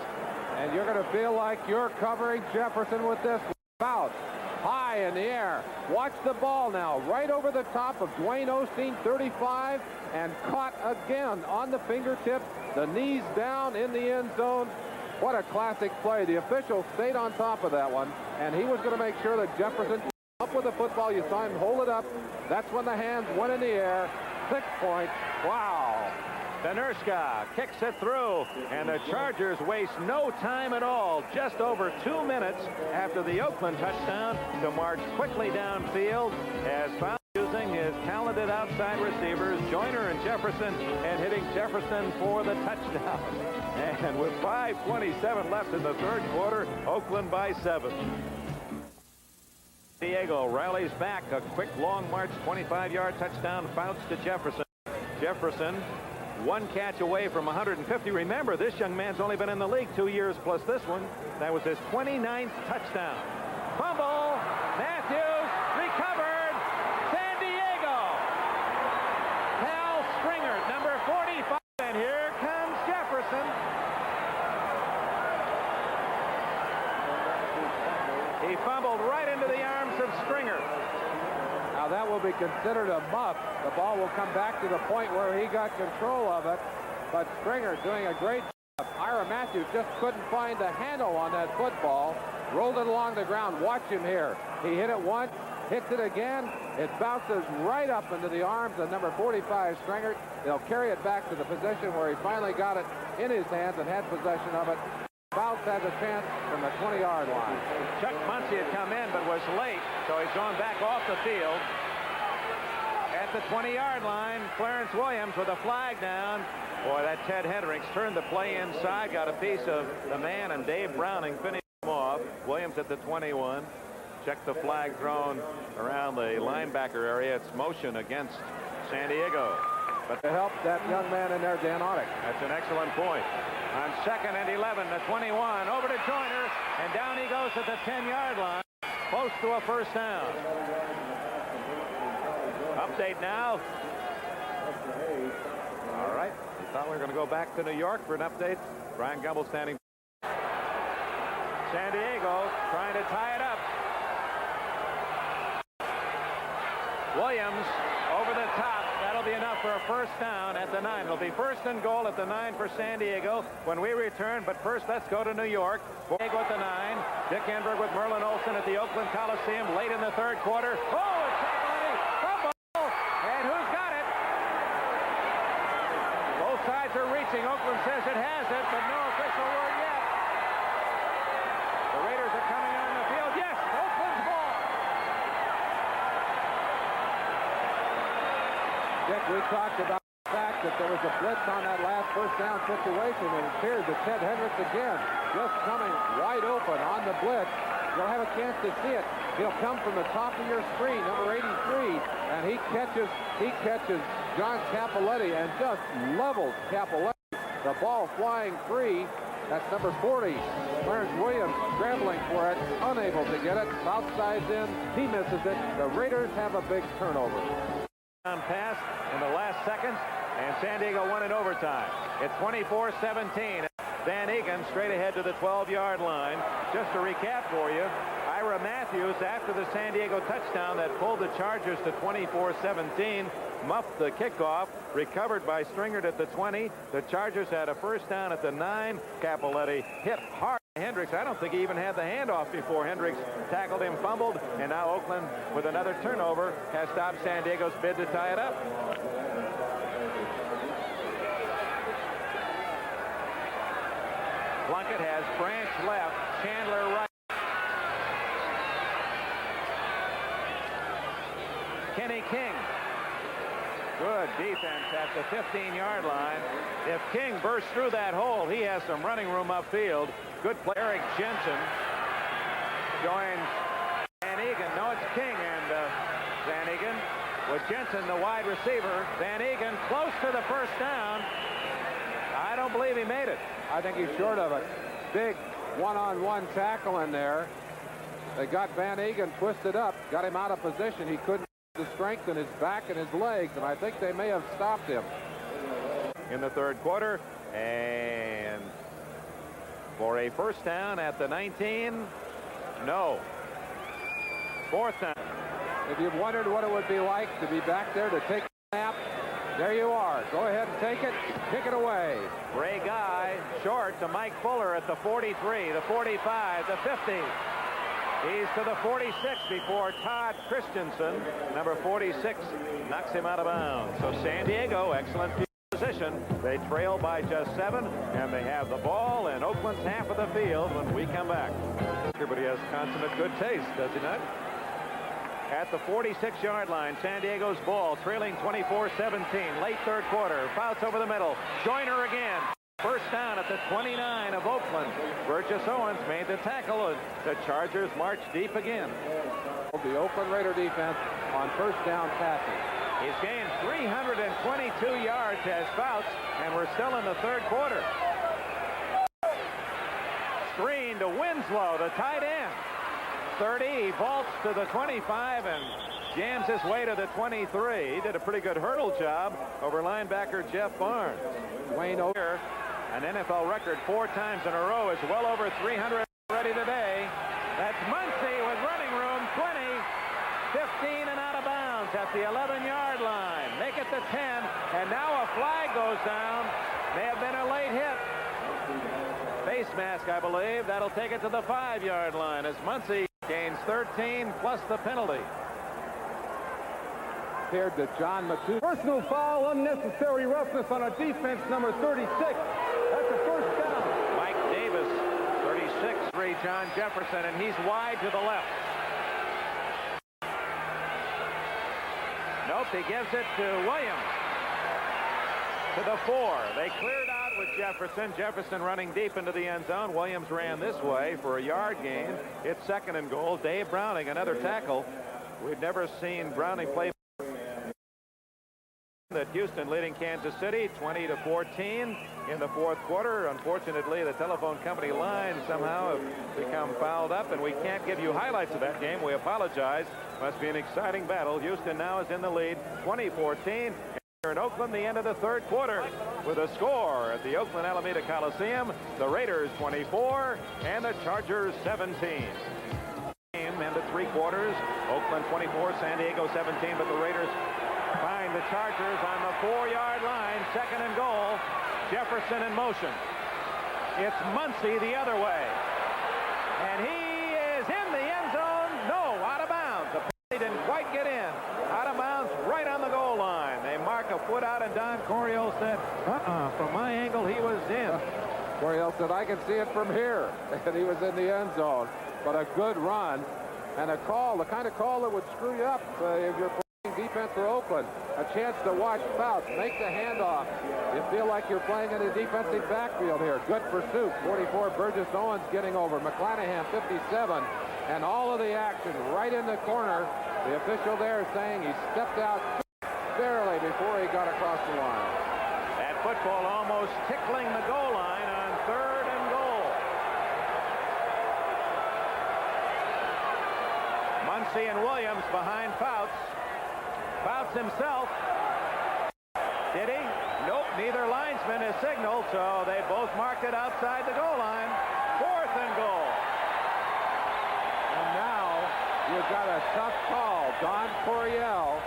And you're going to feel like you're covering Jefferson with this. Fouts high in the air. Watch the ball now. Right over the top of Dwayne Osteen, 35, and caught again on the fingertips. The knees down in the end zone. What a classic play. The official stayed on top of that one, and he was going to make sure that Jefferson up with the football. You saw him hold it up. That's when the hands went in the air. 6 points. Wow. Benerska kicks it through, and the Chargers waste no time at all. Just over 2 minutes after the Oakland touchdown to march quickly downfield as Fouts using his talented outside receivers, Joyner and Jefferson, and hitting Jefferson for the touchdown. And with 5:27 left in the third quarter, Oakland by 7. Diego rallies back. A quick long march, 25-yard touchdown. Fouts to Jefferson. Jefferson, 1 catch away from 150. Remember, this young man's only been in the league 2 years plus this one. That was his 29th touchdown. Fumble. Matthews recovered. San Diego. Hal Stringer, number 45. And here comes Jefferson. He fumbled right into the arms of Stringer. Now that will be considered a muff. The ball will come back to the point where he got control of it. But Stringer doing a great job. Ira Matthews just couldn't find the handle on that football. Rolled it along the ground. Watch him here. He hit it once, hits it again. It bounces right up into the arms of number 45, Stringer. They'll carry it back to the position where he finally got it in his hands and had possession of it. Fouts has a chance from the 20-yard line. Chuck Muncie had come in but was late, so he's gone back off the field. At the 20-yard line, Clarence Williams with a flag down. Boy, that Ted Hendricks turned the play inside, got a piece of the man, and Dave Browning finished him off. Williams at the 21. Check the flag thrown around the linebacker area. It's motion against San Diego. But to help that young man in there, Dan Audick. That's an excellent point. On 2nd and 11, the 21, over to Joyner, and down he goes at the 10-yard line, close to a first down. Update now. All right, we thought we were going to go back to New York for an update. Brian Gumbel standing. San Diego trying to tie it up. Williams over the top. That'll be enough for a first down at the 9. It'll be first and goal at the 9 for San Diego when we return. But first, let's go to New York. Diego at the 9. Dick Enberg with Merlin Olsen at the Oakland Coliseum late in the third quarter. Oh, it's Capoletti. Fumble. And who's got it? sides are reaching. Oakland says it has it, but no official word yet. The Raiders are coming on the field. Yes, Oakland's ball. Dick, we talked about the fact that there was a blitz on that last first down situation, and it appears that Ted Hendricks again just coming wide open on the blitz. You'll have a chance to see it. He'll come from the top of your screen, number 83, and he catches John Capoletti and just levels Capoletti. The ball flying free. That's number 40. Clarence Williams scrambling for it, unable to get it. Outside's in. He misses it. The Raiders have a big turnover. Pass in the last seconds, and San Diego won in overtime. It's 24-17. Van Egan straight ahead to the 12-yard line. Just to recap for you, Ira Matthews, after the San Diego touchdown that pulled the Chargers to 24-17, muffed the kickoff, recovered by Stringert at the 20. The Chargers had a first down at the 9. Capoletti hit hard. Hendricks, I don't think he even had the handoff before Hendricks tackled him, fumbled, and now Oakland, with another turnover, has stopped San Diego's bid to tie it up. Plunkett has Branch left, Chandler right. Kenny King. Good defense at the 15-yard line. If King bursts through that hole, he has some running room upfield. Good play. Eric Jensen joins Van Egan. No, it's King and Van Egan with Jensen, the wide receiver. Van Egan close to the first down. I don't believe he made it. I think he's short of it. Big one-on-one tackle in there. They got Van Egan twisted up, got him out of position. He couldn't the strength in his back and his legs, and I think they may have stopped him. In the third quarter, and for a first down at the 19. No. Fourth down. If you've wondered what it would be like to be back there to take a snap, there you are. Go ahead and take it. Kick it away. Ray Guy short to Mike Fuller at the 43, the 45, the 50. He's to the 46 before Todd Christensen, number 46, knocks him out of bounds. So San Diego, excellent position. They trail by just 7, and they have the ball in Oakland's half of the field when we come back. Everybody has consummate good taste, does he not? At the 46-yard line, San Diego's ball, trailing 24-17, late third quarter. Fouts over the middle. Joyner again. First down at the 29 of Oakland. Burgess Owens made the tackle. The Chargers march deep again. The Oakland Raider defense on first down passing. He's gained 322 yards as Fouts, and we're still in the third quarter. Screen to Winslow, the tight end. 30, he vaults to the 25 and jams his way to the 23. He did a pretty good hurdle job over linebacker Jeff Barnes. Wayne O'Hare, an NFL record 4 times in a row, is well over 300 already today. That's Muncie with running room, 20, 15 and out of bounds at the 11-yard line. Make it the 10, and now a flag goes down. May have been a late hit. Face mask, I believe. That'll take it to the 5-yard line as Muncie gains 13 plus the penalty. Paired to John McCune. Personal foul, unnecessary roughness on a defense, number 36. That's a first down. Mike Davis, 36, John Jefferson, and he's wide to the left. Nope, he gives it to Williams. To the 4. They cleared out with Jefferson. Jefferson running deep into the end zone. Williams ran this way for a yard gain. It's second and goal. Dave Browning, another tackle. We've never seen Browning play. That Houston leading Kansas City 20-14 in the fourth quarter. Unfortunately, the telephone company lines somehow have become fouled up, and we can't give you highlights of that game. We apologize. Must be an exciting battle. Houston now is in the lead 20-14. Here in Oakland, the end of the third quarter with a score at the Oakland Alameda Coliseum. The Raiders 24 and the Chargers 17. Game ended 3 quarters. Oakland 24, San Diego 17, but the Raiders find the Chargers on the 4-yard line. Second and goal. Jefferson in motion. It's Muncie the other way. And he is in the end zone. No, out of bounds. The penalty didn't quite get in. Out of bounds right on the goal line. They mark a foot. it out, and Don Coryell said, from my angle, he was in. Coryell said, I can see it from here. And he was in the end zone. But a good run and a call, the kind of call that would screw you up if you're playing defense for Oakland. A chance to watch Fouts make the handoff. You feel like you're playing in a defensive backfield here. Good pursuit. 44, Burgess Owens getting over. McClanahan, 57. And all of the action right in the corner. The official there saying he stepped out barely before he got across the line. That football almost tickling the goal line on 3rd and goal. Muncy and Williams behind Fouts. Fouts himself. Did he? Nope, neither linesman has signaled, so they both marked it outside the goal line. 4th and goal. And now you've got a tough call. Don Coryell,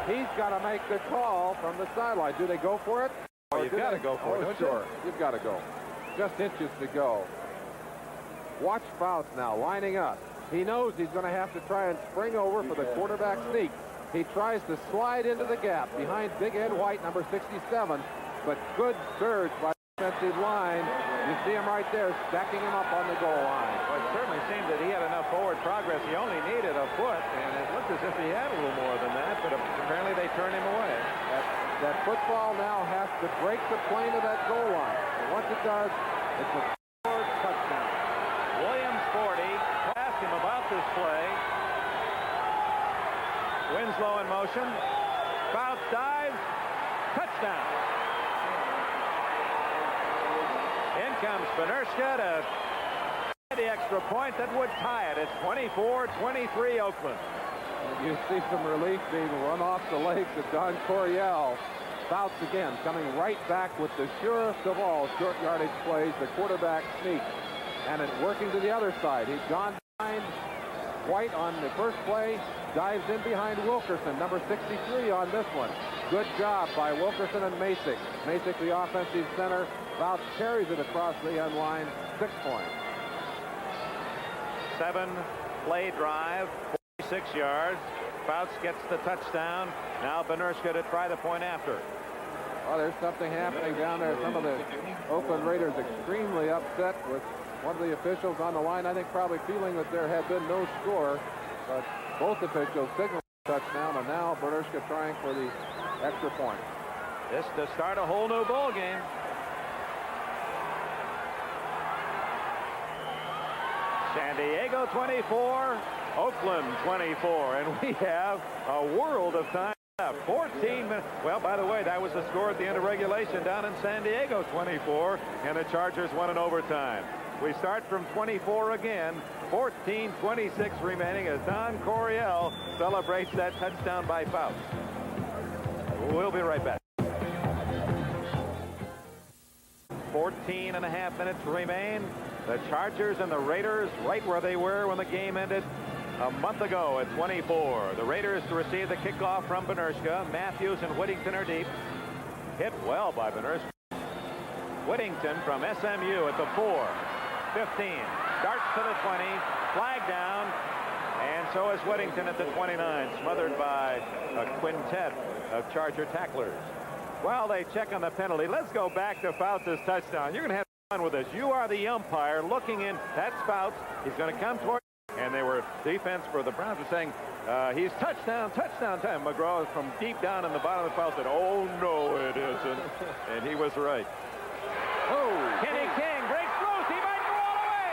he's got to make the call from the sideline. Do they go for it? Oh, you've got to go for it, don't you? Sure, you've got to go. Just inches to go. Watch Fouts now lining up. He knows he's going to have to try and spring over for the quarterback sneak. He tries to slide into the gap behind Big Ed White, number 67, but good surge by the defensive line. You see him right there, stacking him up on the goal line. Well, it certainly seemed that he had enough forward progress. He only needed a foot, and it looked as if he had a little more than that, but apparently they turned him away. That football now has to break the plane of that goal line. And once it does, it's a scored touchdown. Williams 40, passed him about this play. Winslow in motion. Fouts dives. Touchdown. In comes Benerska to the extra point that would tie it. It's 24-23 Oakland. You see some relief being run off the legs of Don Coryell. Fouts again coming right back with the surest of all short yardage plays, the quarterback sneak. And it working to the other side. He's gone behind White on the first play, dives in behind Wilkerson, number 63 on this one. Good job by Wilkerson and Masick. Masick, the offensive center. Fouts carries it across the end line. 6 points. 7-play drive, 46 yards. Fouts gets the touchdown. Now Benerska to try the point after. Oh, there's something happening down there. Some of the Oakland Raiders extremely upset with one of the officials on the line. I think probably feeling that there had been no score. But both officials signaled touchdown, and now Benerska trying for the extra point. This to start a whole new ball game. San Diego 24, Oakland 24, and we have a world of time left. 14 minutes. Well, by the way, that was the score at the end of regulation down in San Diego, 24, and the Chargers won in overtime. We start from 24 again. 14:26 remaining as Don Coryell celebrates that touchdown by Fouts. We'll be right back. 14.5 minutes remain. The Chargers and the Raiders right where they were when the game ended a month ago at 24. The Raiders to receive the kickoff from Benerska. Matthews and Whittington are deep. Hit well by Benerska. Whittington from SMU at the 4. 15. Darts to the 20. Flag down. And so is Whittington at the 29. Smothered by a quintet of Charger tacklers. While they check on the penalty, let's go back to Fouts' touchdown. You're going to have fun with this. You are the umpire looking in. That's Fouts. He's going to come toward you. And they were defense for the Browns were saying he's touchdown time. McGraw from deep down in the bottom of the field said, oh, no, it isn't. And he was right. Oh, Kenny King breaks loose. He might go all the way.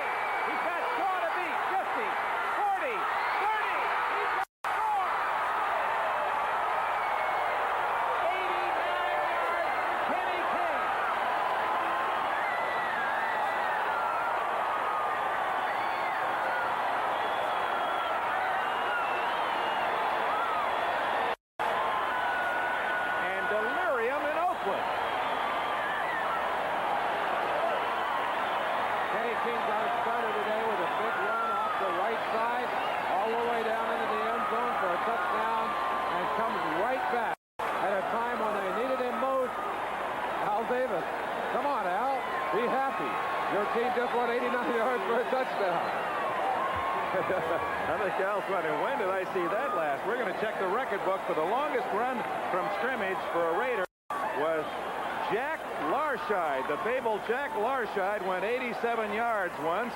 He's got Shaw to beat. 50, 40, 30. He's got score. 89 yards. Kenny King. And delirium in Oakland. Kenny King got it started today with a big run off the right side, all the way down into the end zone for a touchdown, and comes right back at a time when they needed him most. Al Davis, come on, Al, be happy. Your team just won 89 yards for a touchdown. I think Al's running. When did I see that last? We're going to check the record book for the longest run from scrimmage for a Raider. Larscheid. The Babel Jack Larscheid went 87 yards once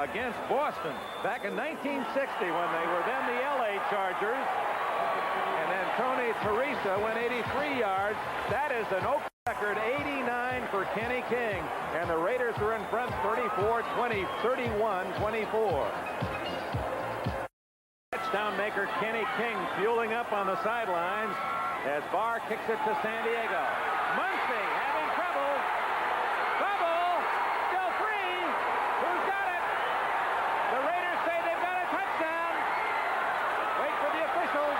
against Boston back in 1960 when they were then the LA Chargers. And then Tony Teresa went 83 yards. That is an Oakland record, 89 for Kenny King. And the Raiders are in front 34-20, 31-24. Touchdown maker Kenny King fueling up on the sidelines as Barr kicks it to San Diego. Muncy having trouble. Bubble still free. Who's got it? The Raiders say they've got a touchdown. Wait for the officials.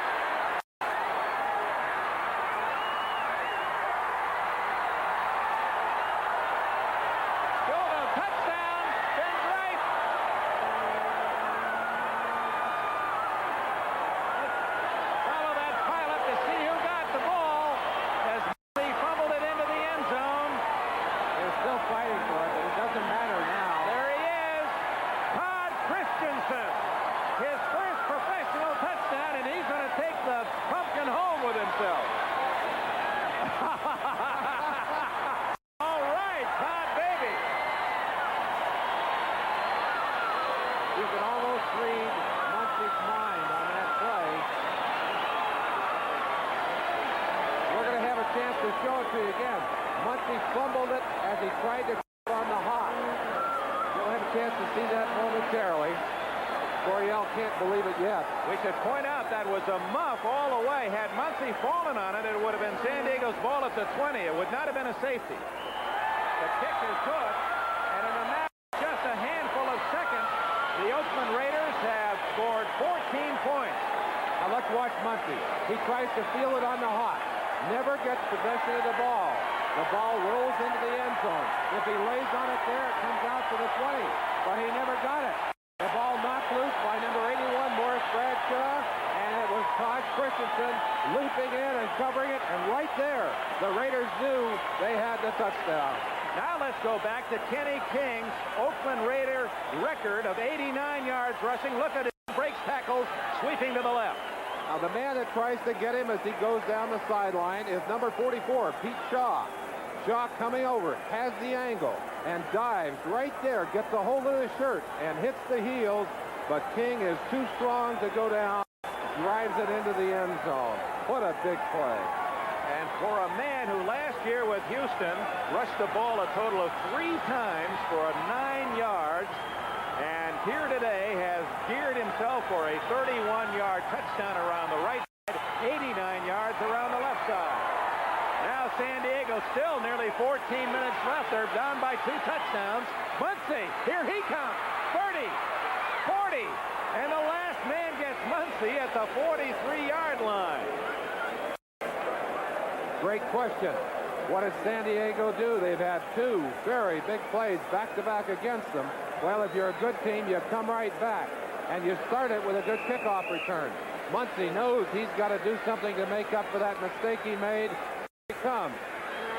To show it to you again. Muncy fumbled it as he tried to put on the hop. You'll have a chance to see that momentarily. Coryell can't believe it yet. We should point out that was a muff all the way. Had Muncy fallen on it, it would have been San Diego's ball at the 20. It would not have been a safety. The kick is good, and in a matter of just a handful of seconds, the Oakland Raiders have scored 14 points. Now let's watch Muncy. He tries to feel it on the hop. Never gets possession of the ball. The ball rolls into the end zone. If he lays on it there, it comes out to the 20. But he never got it. The ball knocked loose by number 81, Morris Bradshaw. And it was Todd Christensen leaping in and covering it. And right there, the Raiders knew they had the touchdown. Now let's go back to Kenny King's Oakland Raider record of 89 yards rushing. Look at it. Breaks tackles, sweeping to the left. Now, the man that tries to get him as he goes down the sideline is number 44, Pete Shaw. Shaw coming over, has the angle, and dives right there, gets a hold of the shirt, and hits the heels, but King is too strong to go down, drives it into the end zone. What a big play. And for a man who last year with Houston rushed the ball a total of 3 times for 9 yards, and here today has geared himself for a 31-yard touchdown around the right side, 89 yards around the left side. Now San Diego still nearly 14 minutes left. They're down by 2 touchdowns. Muncy, here he comes. 30, 40, and the last man gets Muncy at the 43-yard line. Great question. What does San Diego do? They've had 2 very big plays back-to-back against them. Well, if you're a good team, you come right back, and you start it with a good kickoff return. Muncy knows he's got to do something to make up for that mistake he made. Here he comes.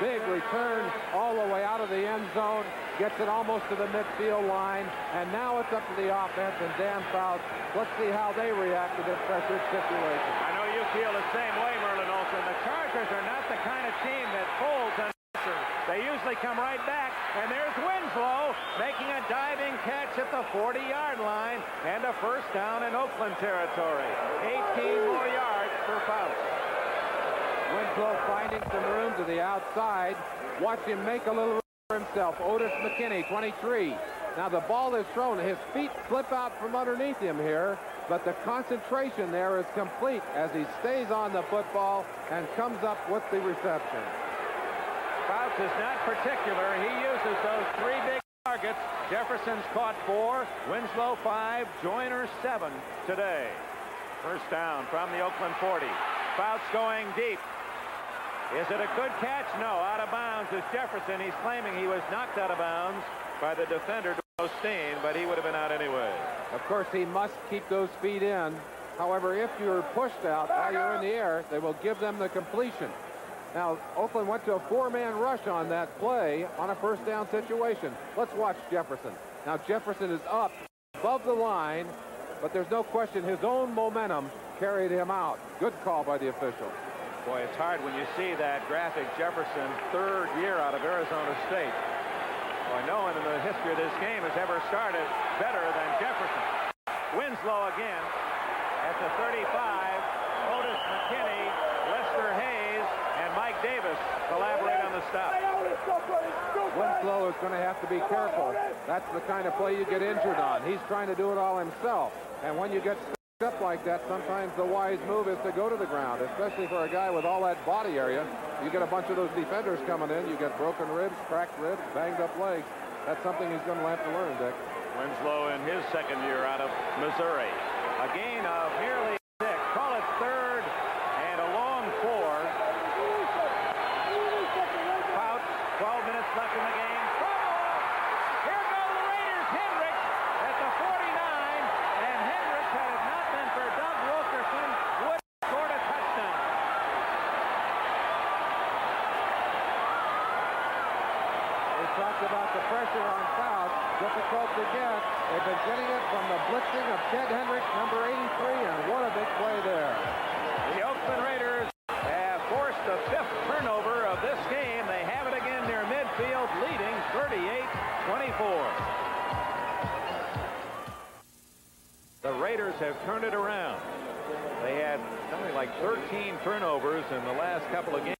Big return all the way out of the end zone, gets it almost to the midfield line, and now it's up to the offense and Dan Fouts. Let's see how they react to this pressured situation. I know you feel the same way, Merlin Olsen. The Chargers are not the kind of team that folds under pressure. They usually come right back, and there's Winslow making a diving catch at the 40-yard line, and a first down in Oakland territory. 18 more yards for Fouts. Winslow finding some room to the outside. Watch him make a little room for himself. Otis McKinney, 23. Now the ball is thrown. His feet slip out from underneath him here, but the concentration there is complete as he stays on the football and comes up with the reception. Fouts is not particular. He uses those 3 big targets. Jefferson's caught 4, Winslow 5, Joyner 7 today. First down from the Oakland 40. Fouts going deep. Is it a good catch? No, out of bounds is Jefferson. He's claiming he was knocked out of bounds by the defender, Osteen, but he would have been out anyway. Of course, he must keep those feet in. However, if you're pushed out while you're in the air, they will give them the completion. Now, Oakland went to a 4-man rush on that play on a first down situation. Let's watch Jefferson. Now, Jefferson is up above the line, but there's no question his own momentum carried him out. Good call by the official. Boy, it's hard when you see that graphic. Jefferson, third year out of Arizona State. Boy, no one in the history of this game has ever started better than Jefferson. Winslow again at the 35. Otis McKinney, Lester Hayes, and Mike Davis collaborate on the stop. Winslow is going to have to be careful. That's the kind of play you get injured on. He's trying to do it all himself. And when you get up like that, sometimes the wise move is to go to the ground, especially for a guy with all that body area. You get a bunch of those defenders coming in, you get broken ribs, cracked ribs, banged up legs. That's something he's going to have to learn, Dick. Winslow in his second year out of Missouri. A gain of nearly 6. Call it third and a long 4. About 12 minutes left in the game. Here go the Raiders. Hendricks at the 49. And Hendricks, had it not been for Doug Wilkerson, would have scored a touchdown. We talked about the pressure on Fouts. Difficult to get. They've been getting it from the blitzing of Ted Hendricks, number 83, and what a big play there. The Oakland Raiders have forced the 5th turnover of this game. They have it again near midfield, leading 38-24. The Raiders have turned it around. They had something like 13 turnovers in the last couple of games,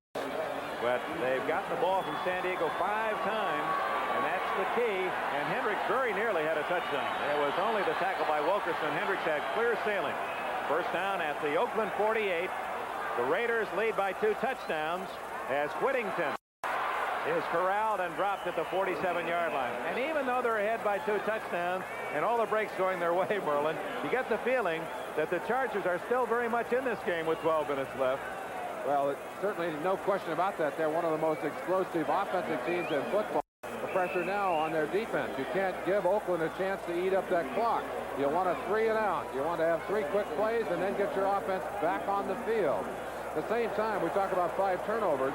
but they've gotten the ball from San Diego 5 times. And that's the key. And Hendricks very nearly had a touchdown. It was only the tackle by Wilkerson. Hendricks had clear sailing. First down at the Oakland 48. The Raiders lead by 2 touchdowns as Whittington is corralled and dropped at the 47-yard line. And even though they're ahead by 2 touchdowns and all the breaks going their way, Merlin, you get the feeling that the Chargers are still very much in this game with 12 minutes left. Well, certainly no question about that. They're one of the most explosive offensive teams in football. The pressure now on their defense. You can't give Oakland a chance to eat up that clock. You want a 3 and out. You want to have 3 quick plays and then get your offense back on the field. At the same time, we talk about 5 turnovers.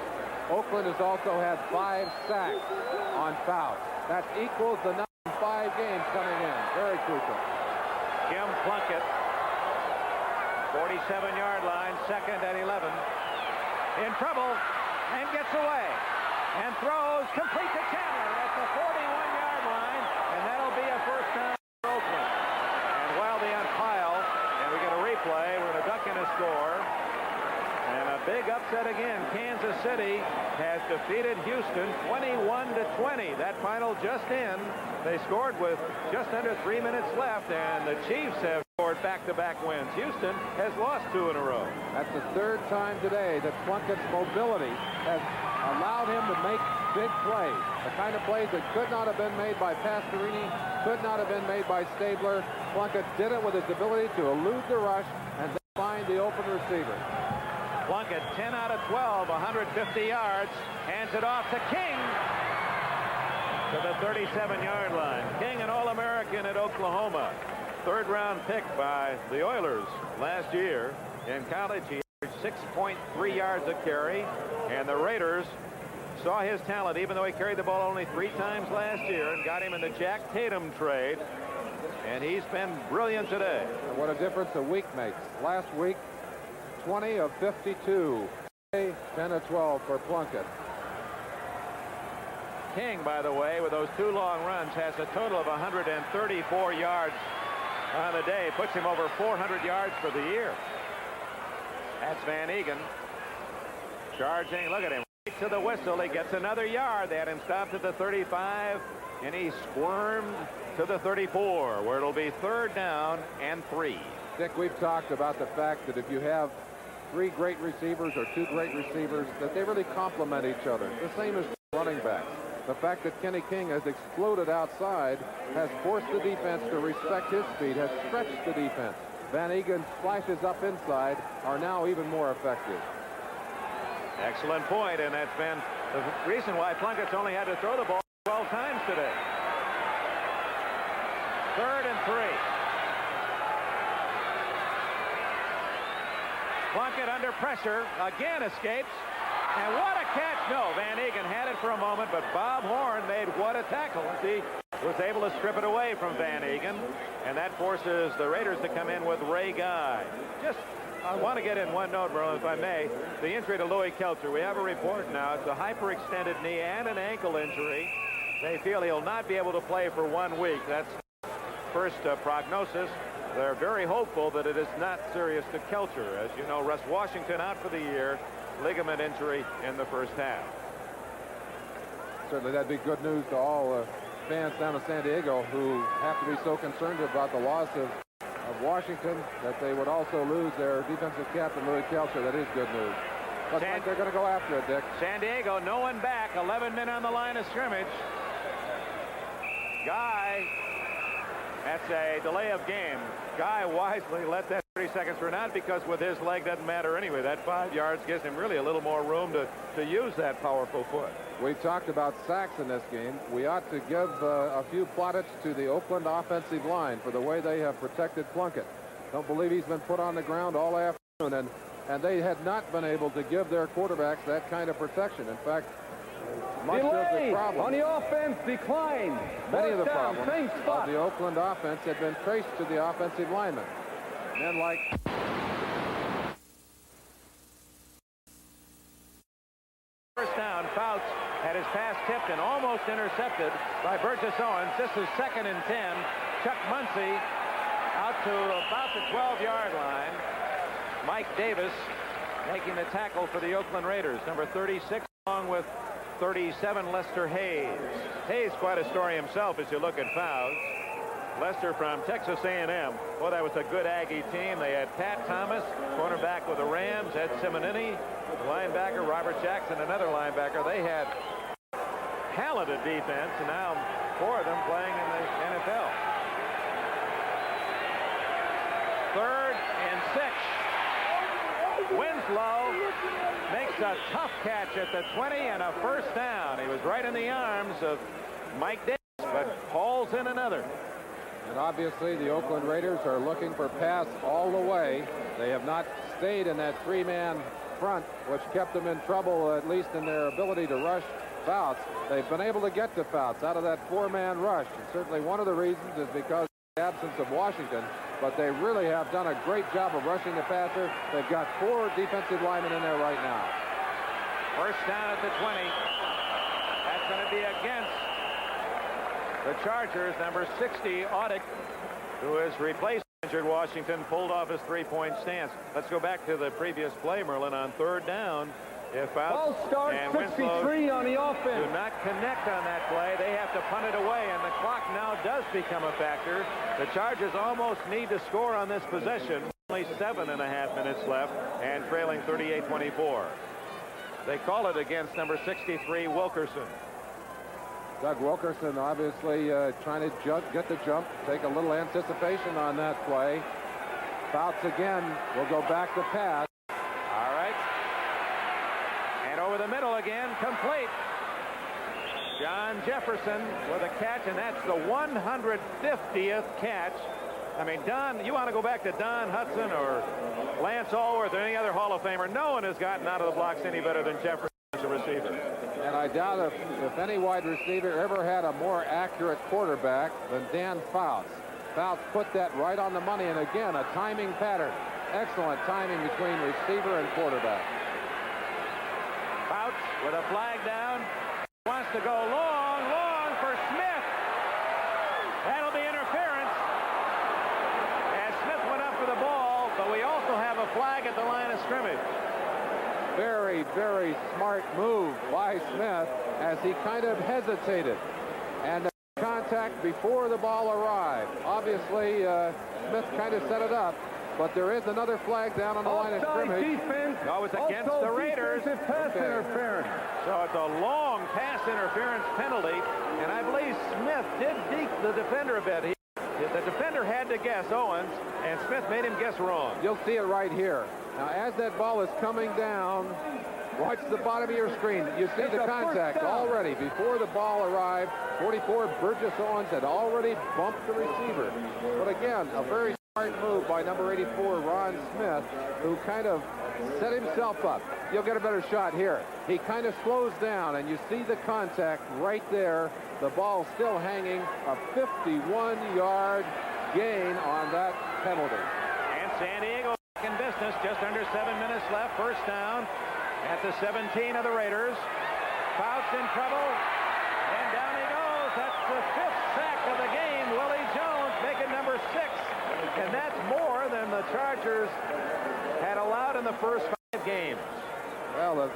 Oakland has also had 5 sacks on Fouts. That equals the number 5 games coming in. Very crucial. Jim Plunkett, 47-yard line, 2nd and 11. In trouble and gets away. And throws complete to Chandler at the 41-yard line, and that'll be a first down for Oakland. And while they unpile, and we get a replay, we're going to duck in a score. And a big upset again. Kansas City has defeated Houston 21-20. That final just in. They scored with just under 3 minutes left, and the Chiefs have scored back-to-back wins. Houston has lost 2 in a row. That's the 3rd time today that Plunkett's mobility has allowed him to make big plays. The kind of plays that could not have been made by Pastorini, could not have been made by Stabler. Plunkett did it with his ability to elude the rush and then find the open receiver. Plunkett, 10 out of 12, 150 yards, hands it off to King to the 37-yard line. King, an All-American at Oklahoma. 3rd-round pick by the Oilers last year. In college, he averaged 6.3 yards a carry, and the Raiders saw his talent, even though he carried the ball only 3 times last year, and got him in the Jack Tatum trade, and he's been brilliant today. And what a difference a week makes. Last week, 20 of 52. 10 of 12 for Plunkett. King, by the way, with those 2 long runs, has a total of 134 yards on the day. Puts him over 400 yards for the year. That's Van Egan. Charging. Look at him. Right to the whistle. He gets another yard. They had him stopped at the 35, and he squirmed to the 34, where it'll be 3rd down and 3. Dick, we've talked about the fact that if you have 3 great receivers or 2 great receivers, that they really complement each other. The same as running backs. The fact that Kenny King has exploded outside has forced the defense to respect his speed, has stretched the defense. Van Egen's flashes up inside are now even more effective. Excellent point, and that's been the reason why Plunkett's only had to throw the ball 12 times today. 3rd and 3. Plunkett under pressure, again escapes. And what a catch. No, Van Egan had it for a moment, but Bob Horn made what a tackle. He was able to strip it away from Van Egan, and that forces the Raiders to come in with Ray Guy. Just I want to get in one note, Merlin, if I may. The injury to Louis Kelcher. We have a report now. It's a hyperextended knee and an ankle injury. They feel he'll not be able to play for 1 week. That's first prognosis. They're very hopeful that it is not serious to Kelcher. As you know, Russ Washington out for the year. Ligament injury in the first half. Certainly that'd be good news to all fans down in San Diego who have to be so concerned about the loss of Washington that they would also lose their defensive captain, Louis Kelcher. That is good news. Looks like they're going to go after it, Dick. San Diego, no one back. 11 men on the line of scrimmage. Guy, that's a delay of game. Guy wisely let that 30 seconds run out because with his leg doesn't matter anyway. That 5 yards gives him really a little more room to use that powerful foot. We talked about sacks in this game. We ought to give a few plaudits to the Oakland offensive line for the way they have protected Plunkett. Don't believe he's been put on the ground all afternoon, and they had not been able to give their quarterbacks that kind of protection. In fact, much of the problem on the offense declined. Many of the down, problems of the Oakland offense had been traced to the offensive linemen. Men like first down, Fouts had his pass tipped and almost intercepted by Burgess Owens. This is 2nd and 10. Chuck Muncy out to about the 12-yard line. Mike Davis making the tackle for the Oakland Raiders. Number 36 along with 37 Lester Hayes. Hayes quite a story himself as you look at Fouts. Lester from Texas A&M. Well, that was a good Aggie team. They had Pat Thomas, cornerback with the Rams, Ed Simonini, linebacker Robert Jackson, another linebacker. They had talented defense, and now 4 of them playing in the NFL. 3rd and 6. Winslow makes a tough catch at the 20 and a first down. He was right in the arms of Mike Davis, but hauls in another. And obviously the Oakland Raiders are looking for pass all the way. They have not stayed in that 3-man front, which kept them in trouble, at least in their ability to rush Fouts. They've been able to get to Fouts out of that 4-man rush. And certainly one of the reasons is because of the absence of Washington. But they really have done a great job of rushing the passer. They've got 4 defensive linemen in there right now. First down at the 20. That's going to be against the Chargers. Number 60, Audick, who has replaced injured Washington, pulled off his 3-point stance. Let's go back to the previous play, Merlin, on 3rd down. If ball start, 63 on the offense. Do not connect on that play. They have to punt it away, and the clock now does become a factor. The Chargers almost need to score on this possession. Only 7.5 minutes left, and trailing 38-24. They call it against number 63, Wilkerson. Doug Wilkerson obviously trying to get the jump, take a little anticipation on that play. Fouts again will go back to pass. All right. And over the middle again, complete. John Jefferson with a catch, and that's the 150th catch. I mean, Don, you want to go back to Don Hudson or Lance Allworth or any other Hall of Famer. No one has gotten out of the blocks any better than Jefferson as a receiver. And I doubt if any wide receiver ever had a more accurate quarterback than Dan Fouts. Fouts put that right on the money, and again, a timing pattern. Excellent timing between receiver and quarterback. Fouts with a flag down. Wants to go long for Smith. That'll be interference. As Smith went up for the ball, but we also have a flag at the line of scrimmage. Very, very smart move by Smith as he kind of hesitated. And contact before the ball arrived. Obviously, Smith kind of set it up, but there is another flag down on the line of scrimmage. Defense. No, it's against the Raiders. Pass interference. So it's a long pass interference penalty, and I believe Smith did deke the defender a bit. The defender had to guess Owens, and Smith made him guess wrong. You'll see it right here. Now, as that ball is coming down, watch the bottom of your screen. You see the contact already. Before the ball arrived, 44 Burgess Owens had already bumped the receiver. But again, a very smart move by number 84, Ron Smith, who kind of set himself up. You'll get a better shot here. He kind of slows down, and you see the contact right there. The ball still hanging, a 51-yard gain on that penalty. And San Diego back in business. business. Just under 7 minutes left. First down at the 17 of the Raiders. Fouts in trouble. And down he goes. That's the 5th sack of the game. Willie Jones making number 6. And that's more than the Chargers had allowed in the first 5 games. Well,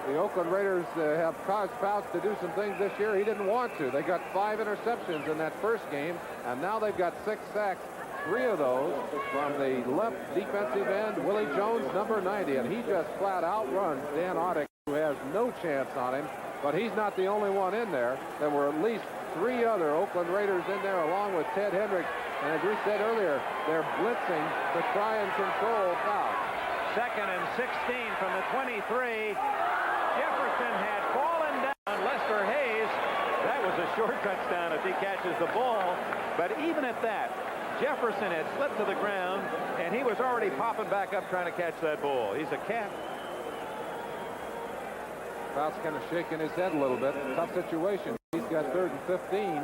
the Oakland Raiders have caused Fouts to do some things this year he didn't want to. They got 5 interceptions in that first game, and now they've got 6 sacks. 3 of those from the left defensive end, Willie Jones, number 90, and he just flat outruns Dan Audick, who has no chance on him. But he's not the only one in there. There were at least 3 other Oakland Raiders in there, along with Ted Hendricks. And as we said earlier, they're blitzing to try and control Fouts. 2nd and 16 from the 23. Jefferson had fallen down. Lester Hayes, that was a short touchdown if he catches the ball. But even at that, Jefferson had slipped to the ground, and he was already popping back up trying to catch that ball. He's a cat. Fouts kind of shaking his head a little bit. Tough situation. He's got 3rd and 15.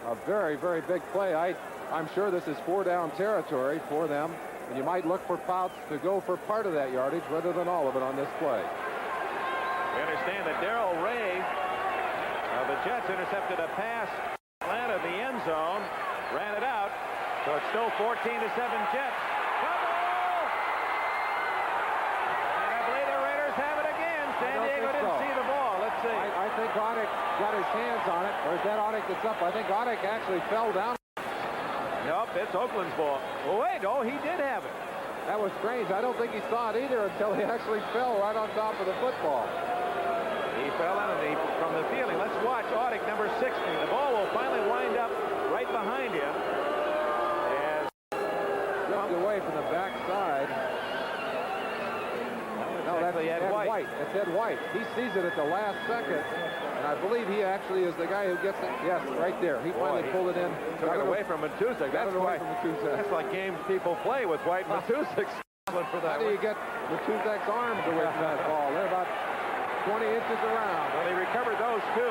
A very, very big play. I'm sure this is 4-down territory for them. And you might look for Fouts to go for part of that yardage rather than all of it on this play. We understand that Darrell Ray of the Jets intercepted a pass Atlanta in the end zone, ran it out, so it's still 14-7 Jets. Fumble! And I believe the Raiders have it again. San Diego didn't see the ball. Let's see. I think Audick got his hands on it, or is that Audick that's up? I think Audick actually fell down. Nope, it's Oakland's ball. Oh, wait, oh, he did have it. That was strange. I don't think he saw it either until he actually fell right on top of the football. He fell out from the ceiling. Let's watch Audick, number 60. The ball will finally wind up right behind him. Just away from the backside. No, that's Ed White. That's Ed White. He sees it at the last second. And I believe he actually is the guy who gets it. Yes, right there. He finally pulled it in. Took it away from Matusek. That's why. That's like games people play with White and Matusek. How do you get Matusek's arms away from that ball? They're about 20 inches around. Well, he recovered those 2.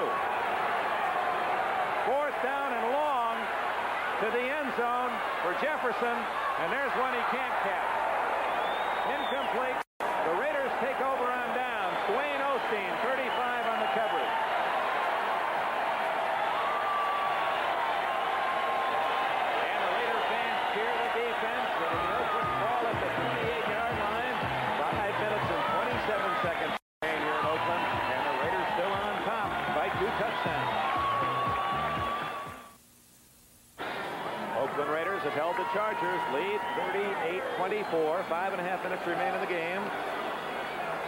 4th down and long to the end zone for Jefferson. And there's one he can't catch. Incomplete. The Raiders take over on downs. Dwayne Osteen, 35 on the coverage. And the Raiders fans cheer the defense. And the Oakland ball at the 28-yard line. 5 minutes and 27 seconds here in Oakland. And the Raiders still on top by 2 touchdowns. Oakland Raiders have held the Chargers. Lead 38-24. 5.5 minutes remain in the game.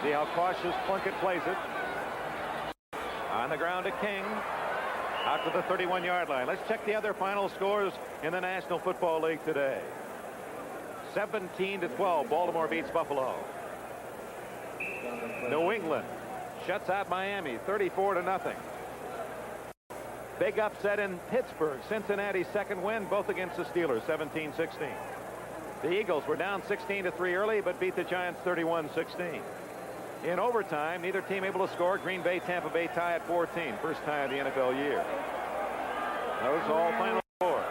See how cautious Plunkett plays it. On the ground to King. Out to the 31-yard line. Let's check the other final scores in the National Football League today. 17-12. Baltimore beats Buffalo. New England shuts out Miami 34-0. Big upset in Pittsburgh. Cincinnati's second win, both against the Steelers, 17-16. The Eagles were down 16-3 early, but beat the Giants 31-16. In overtime, neither team able to score. Green Bay, Tampa Bay tie at 14. First tie of the NFL year. Those all final scores.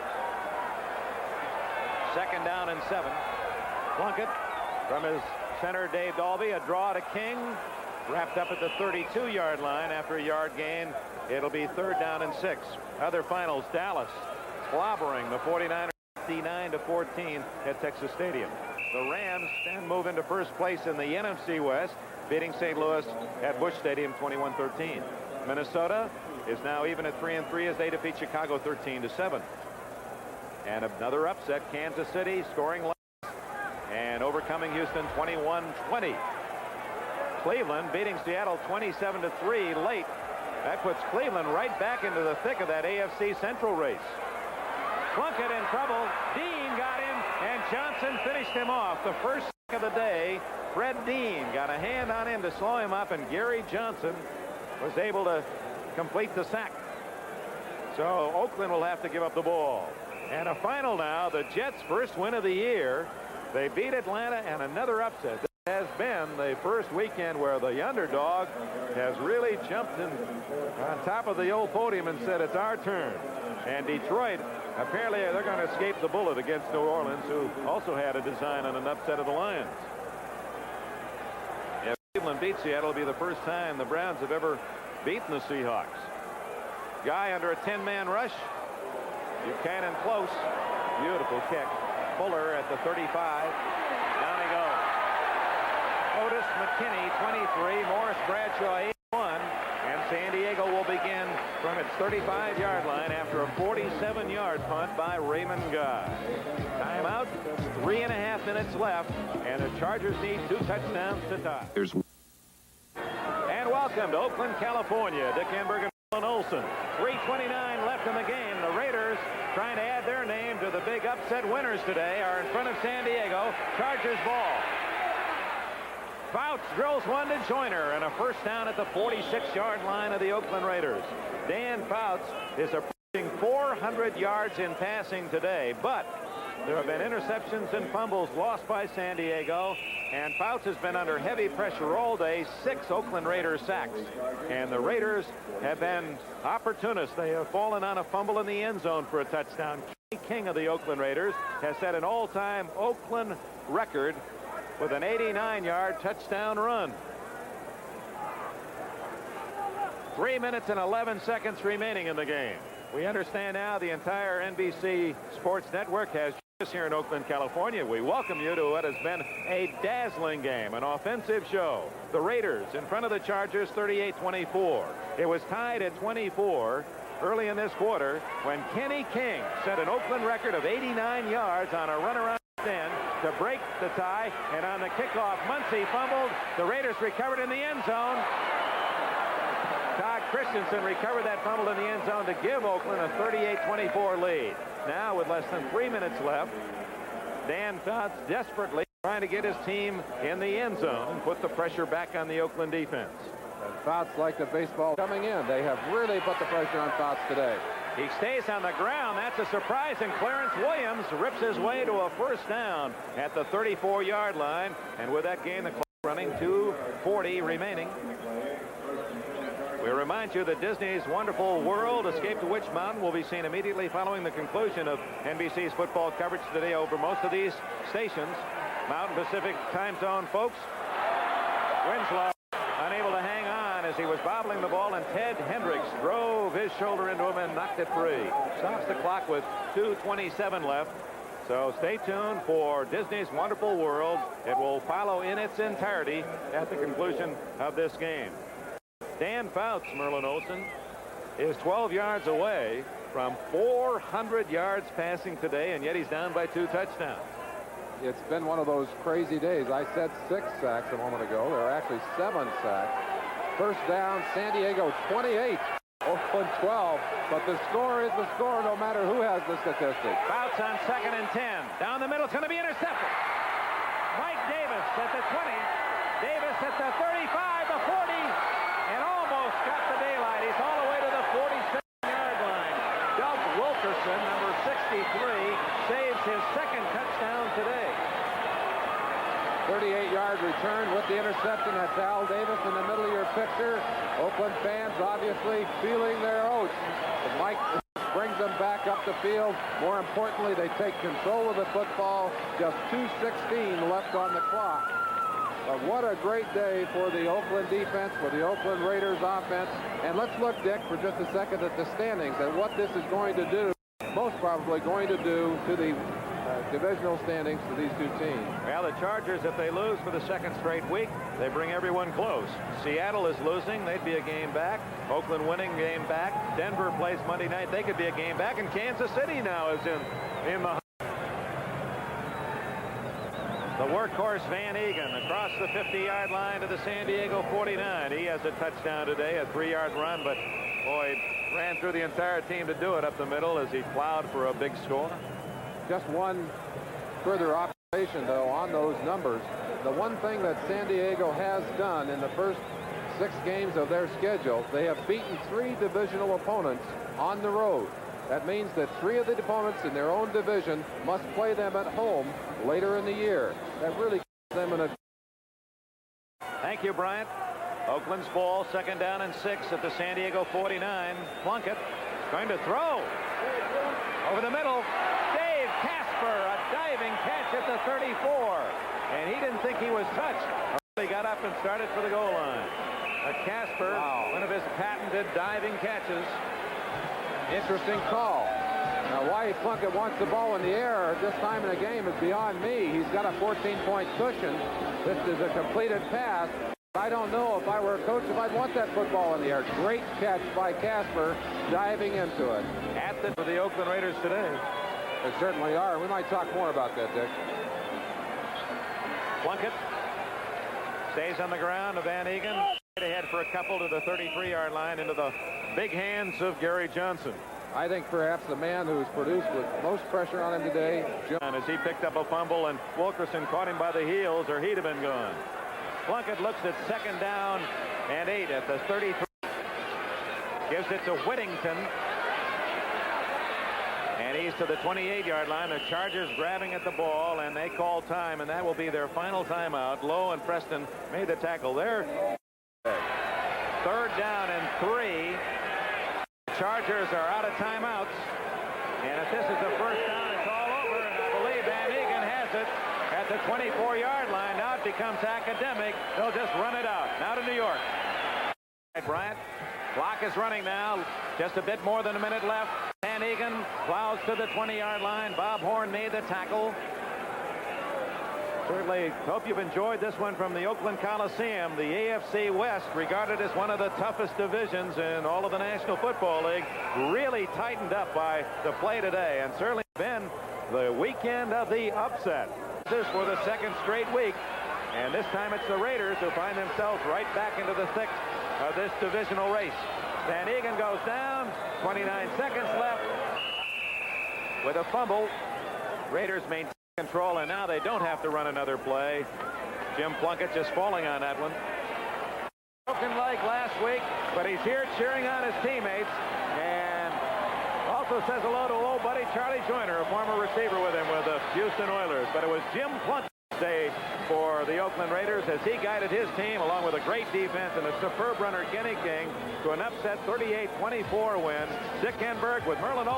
2nd down and 7. Plunkett from his center, Dave Dalby. A draw to King. Wrapped up at the 32-yard line after a yard gain. It'll be 3rd down and 6. Other finals, Dallas clobbering the 49ers 59-14 at Texas Stadium. The Rams then move into first place in the NFC West, beating St. Louis at Busch Stadium 21-13. Minnesota is now even at 3-3 as they defeat Chicago 13-7. And another upset, Kansas City scoring less and overcoming Houston 21-20. Cleveland beating Seattle 27-3 late. That puts Cleveland right back into the thick of that AFC Central race. Plunkett in trouble. Dean got him, and Johnson finished him off. The first of the day, Fred Dean got a hand on him to slow him up, and Gary Johnson was able to complete the sack. So Oakland will have to give up the ball. And a final now, the Jets' first win of the year. They beat Atlanta, and another upset. This has been the first weekend where the underdog has really jumped in on top of the old podium and said it's our turn. And Detroit, apparently they're going to escape the bullet against New Orleans, who also had a design on an upset of the Lions. Oakland beat Seattle. It'll be the first time the Browns have ever beaten the Seahawks. Guy under a 10-man rush. Buchanan close. Beautiful kick. Fuller at the 35. Down he goes. Otis McKinney, 23. Morris Bradshaw, 81. And San Diego will begin from its 35-yard line after a 47-yard punt by Raymond Guy. Timeout. 3.5 minutes left. And the Chargers need 2 touchdowns to tie. And welcome to Oakland, California. Dick Enberg and Alan Olson. 3:29 left in the game. The Raiders, trying to add their name to the big upset winners today, are in front of San Diego. Chargers ball. Fouts drills one to Joyner, and a first down at the 46-yard line of the Oakland Raiders. Dan Fouts is approaching 400 yards in passing today, but there have been interceptions and fumbles lost by San Diego, and Fouts has been under heavy pressure all day. 6 Oakland Raiders sacks, and the Raiders have been opportunists. They have fallen on a fumble in the end zone for a touchdown. Kenny King of the Oakland Raiders has set an all-time Oakland record with an 89-yard touchdown run. 3 minutes and 11 seconds remaining in the game. We understand now the entire NBC Sports Network has us here in Oakland, California. We welcome you to what has been a dazzling game, an offensive show. The Raiders in front of the Chargers, 38-24. It was tied at 24 early in this quarter when Kenny King set an Oakland record of 89 yards on a runaround end to break the tie, and on the kickoff, Muncy fumbled. The Raiders recovered in the end zone. Todd Christensen recovered that fumble in the end zone to give Oakland a 38-24 lead. Now, with less than 3 minutes left, Dan Fouts desperately trying to get his team in the end zone and put the pressure back on the Oakland defense. And Fouts, like the baseball coming in, they have really put the pressure on Fouts today. He stays on the ground. That's a surprise, and Clarence Williams rips his way to a first down at the 34-yard line. And with that game, the clock running, 2:40 remaining. We remind you that Disney's Wonderful World Escape to Witch Mountain will be seen immediately following the conclusion of NBC's football coverage today over most of these stations. Mountain Pacific time zone, folks. Winslow unable to hang on as he was bobbling the ball, and Ted Hendricks drove his shoulder into him and knocked it free. Stops the clock with 2:27 left. So stay tuned for Disney's Wonderful World. It will follow in its entirety at the conclusion of this game. Dan Fouts, Merlin Olsen, is 12 yards away from 400 yards passing today, and yet he's down by 2 touchdowns. It's been one of those crazy days. I said 6 sacks a moment ago. There are actually 7 sacks. First down, San Diego 28, Oakland 12. But the score is the score no matter who has the statistic. Fouts on 2nd and 10. Down the middle, it's going to be intercepted. Mike Davis at the 20. Davis at the 35, the 40, and almost got the daylight. He's all the way to the 47-yard line. Doug Wilkerson, number 63, saves his 2nd touchdown today. 38-yard return with the interception. That's Al Davis in the middle of your picture. Oakland fans obviously feeling their oats. But Mike brings them back up the field. More importantly, they take control of the football. Just 2:16 left on the clock. But what a great day for the Oakland defense, for the Oakland Raiders offense. And let's look, Dick, for just a second at the standings and what this is going to do, most probably going to do to the divisional standings for these 2 teams. Well, the Chargers, if they lose for the 2nd straight week, they bring everyone close. Seattle is losing. They'd be a game back. Oakland winning, game back. Denver plays Monday night. They could be a game back. And Kansas City now is in the... The workhorse Van Egan across the 50-yard line to the San Diego 49. He has a touchdown today, a 3-yard run, but boy, he ran through the entire team to do it up the middle as he plowed for a big score. Just one further observation, though, on those numbers. The one thing that San Diego has done in the first 6 games of their schedule, they have beaten 3 divisional opponents on the road. That means that 3 of the opponents in their own division must play them at home later in the year. That really gives them an... Thank you, Bryant. Oakland's ball, 2nd down and 6 at the San Diego 49. Plunkett going to throw. Over the middle, Dave Casper, a diving catch at the 34. And he didn't think he was touched. He got got up and started for the goal line. Casper, one of his patented diving catches. Interesting call. Now, why Plunkett wants the ball in the air at this time in the game is beyond me. He's got a 14-point cushion. This is a completed pass. I don't know if I were a coach if I'd want that football in the air. Great catch by Casper, diving into it. For the Oakland Raiders today. They certainly are. We might talk more about that, Dick. Plunkett stays on the ground of Van Egan. Ahead for a couple to the 33-yard line into the big hands of Gary Johnson. I think perhaps the man who's produced with most pressure on him today. As he picked up a fumble and Wilkerson caught him by the heels or he'd have been gone. Plunkett looks at 2nd down and 8 at the 33. Gives it to Whittington. And he's to the 28-yard line. The Chargers grabbing at the ball, and they call time, and that will be their final timeout. Lowe and Preston made the tackle there. 3rd down and 3. Chargers are out of timeouts. And if this is the 1st down, it's all over. And I believe Van Egan has it at the 24-yard line. Now it becomes academic. They'll just run it out. Now to New York. Bryant. Clock is running now. Just a bit more than a minute left. Van Egan plows to the 20-yard line. Bob Horn made the tackle. Certainly hope you've enjoyed this one from the Oakland Coliseum. The AFC West, regarded as one of the toughest divisions in all of the National Football League, really tightened up by the play today, and certainly been the weekend of the upset. This for the 2nd straight week, and this time it's the Raiders who find themselves right back into the thick of this divisional race. Van Egan goes down, 29 seconds left with a fumble. Raiders maintain control, and now they don't have to run another play. Jim Plunkett just falling on that one. Broken leg last week, but he's here cheering on his teammates, and also says hello to old buddy Charlie Joyner, a former receiver with him with the Houston Oilers. But it was Jim Plunkett day for the Oakland Raiders as he guided his team along with a great defense and a superb runner Kenny King to an upset 38-24 win. Dick Enberg with Merlin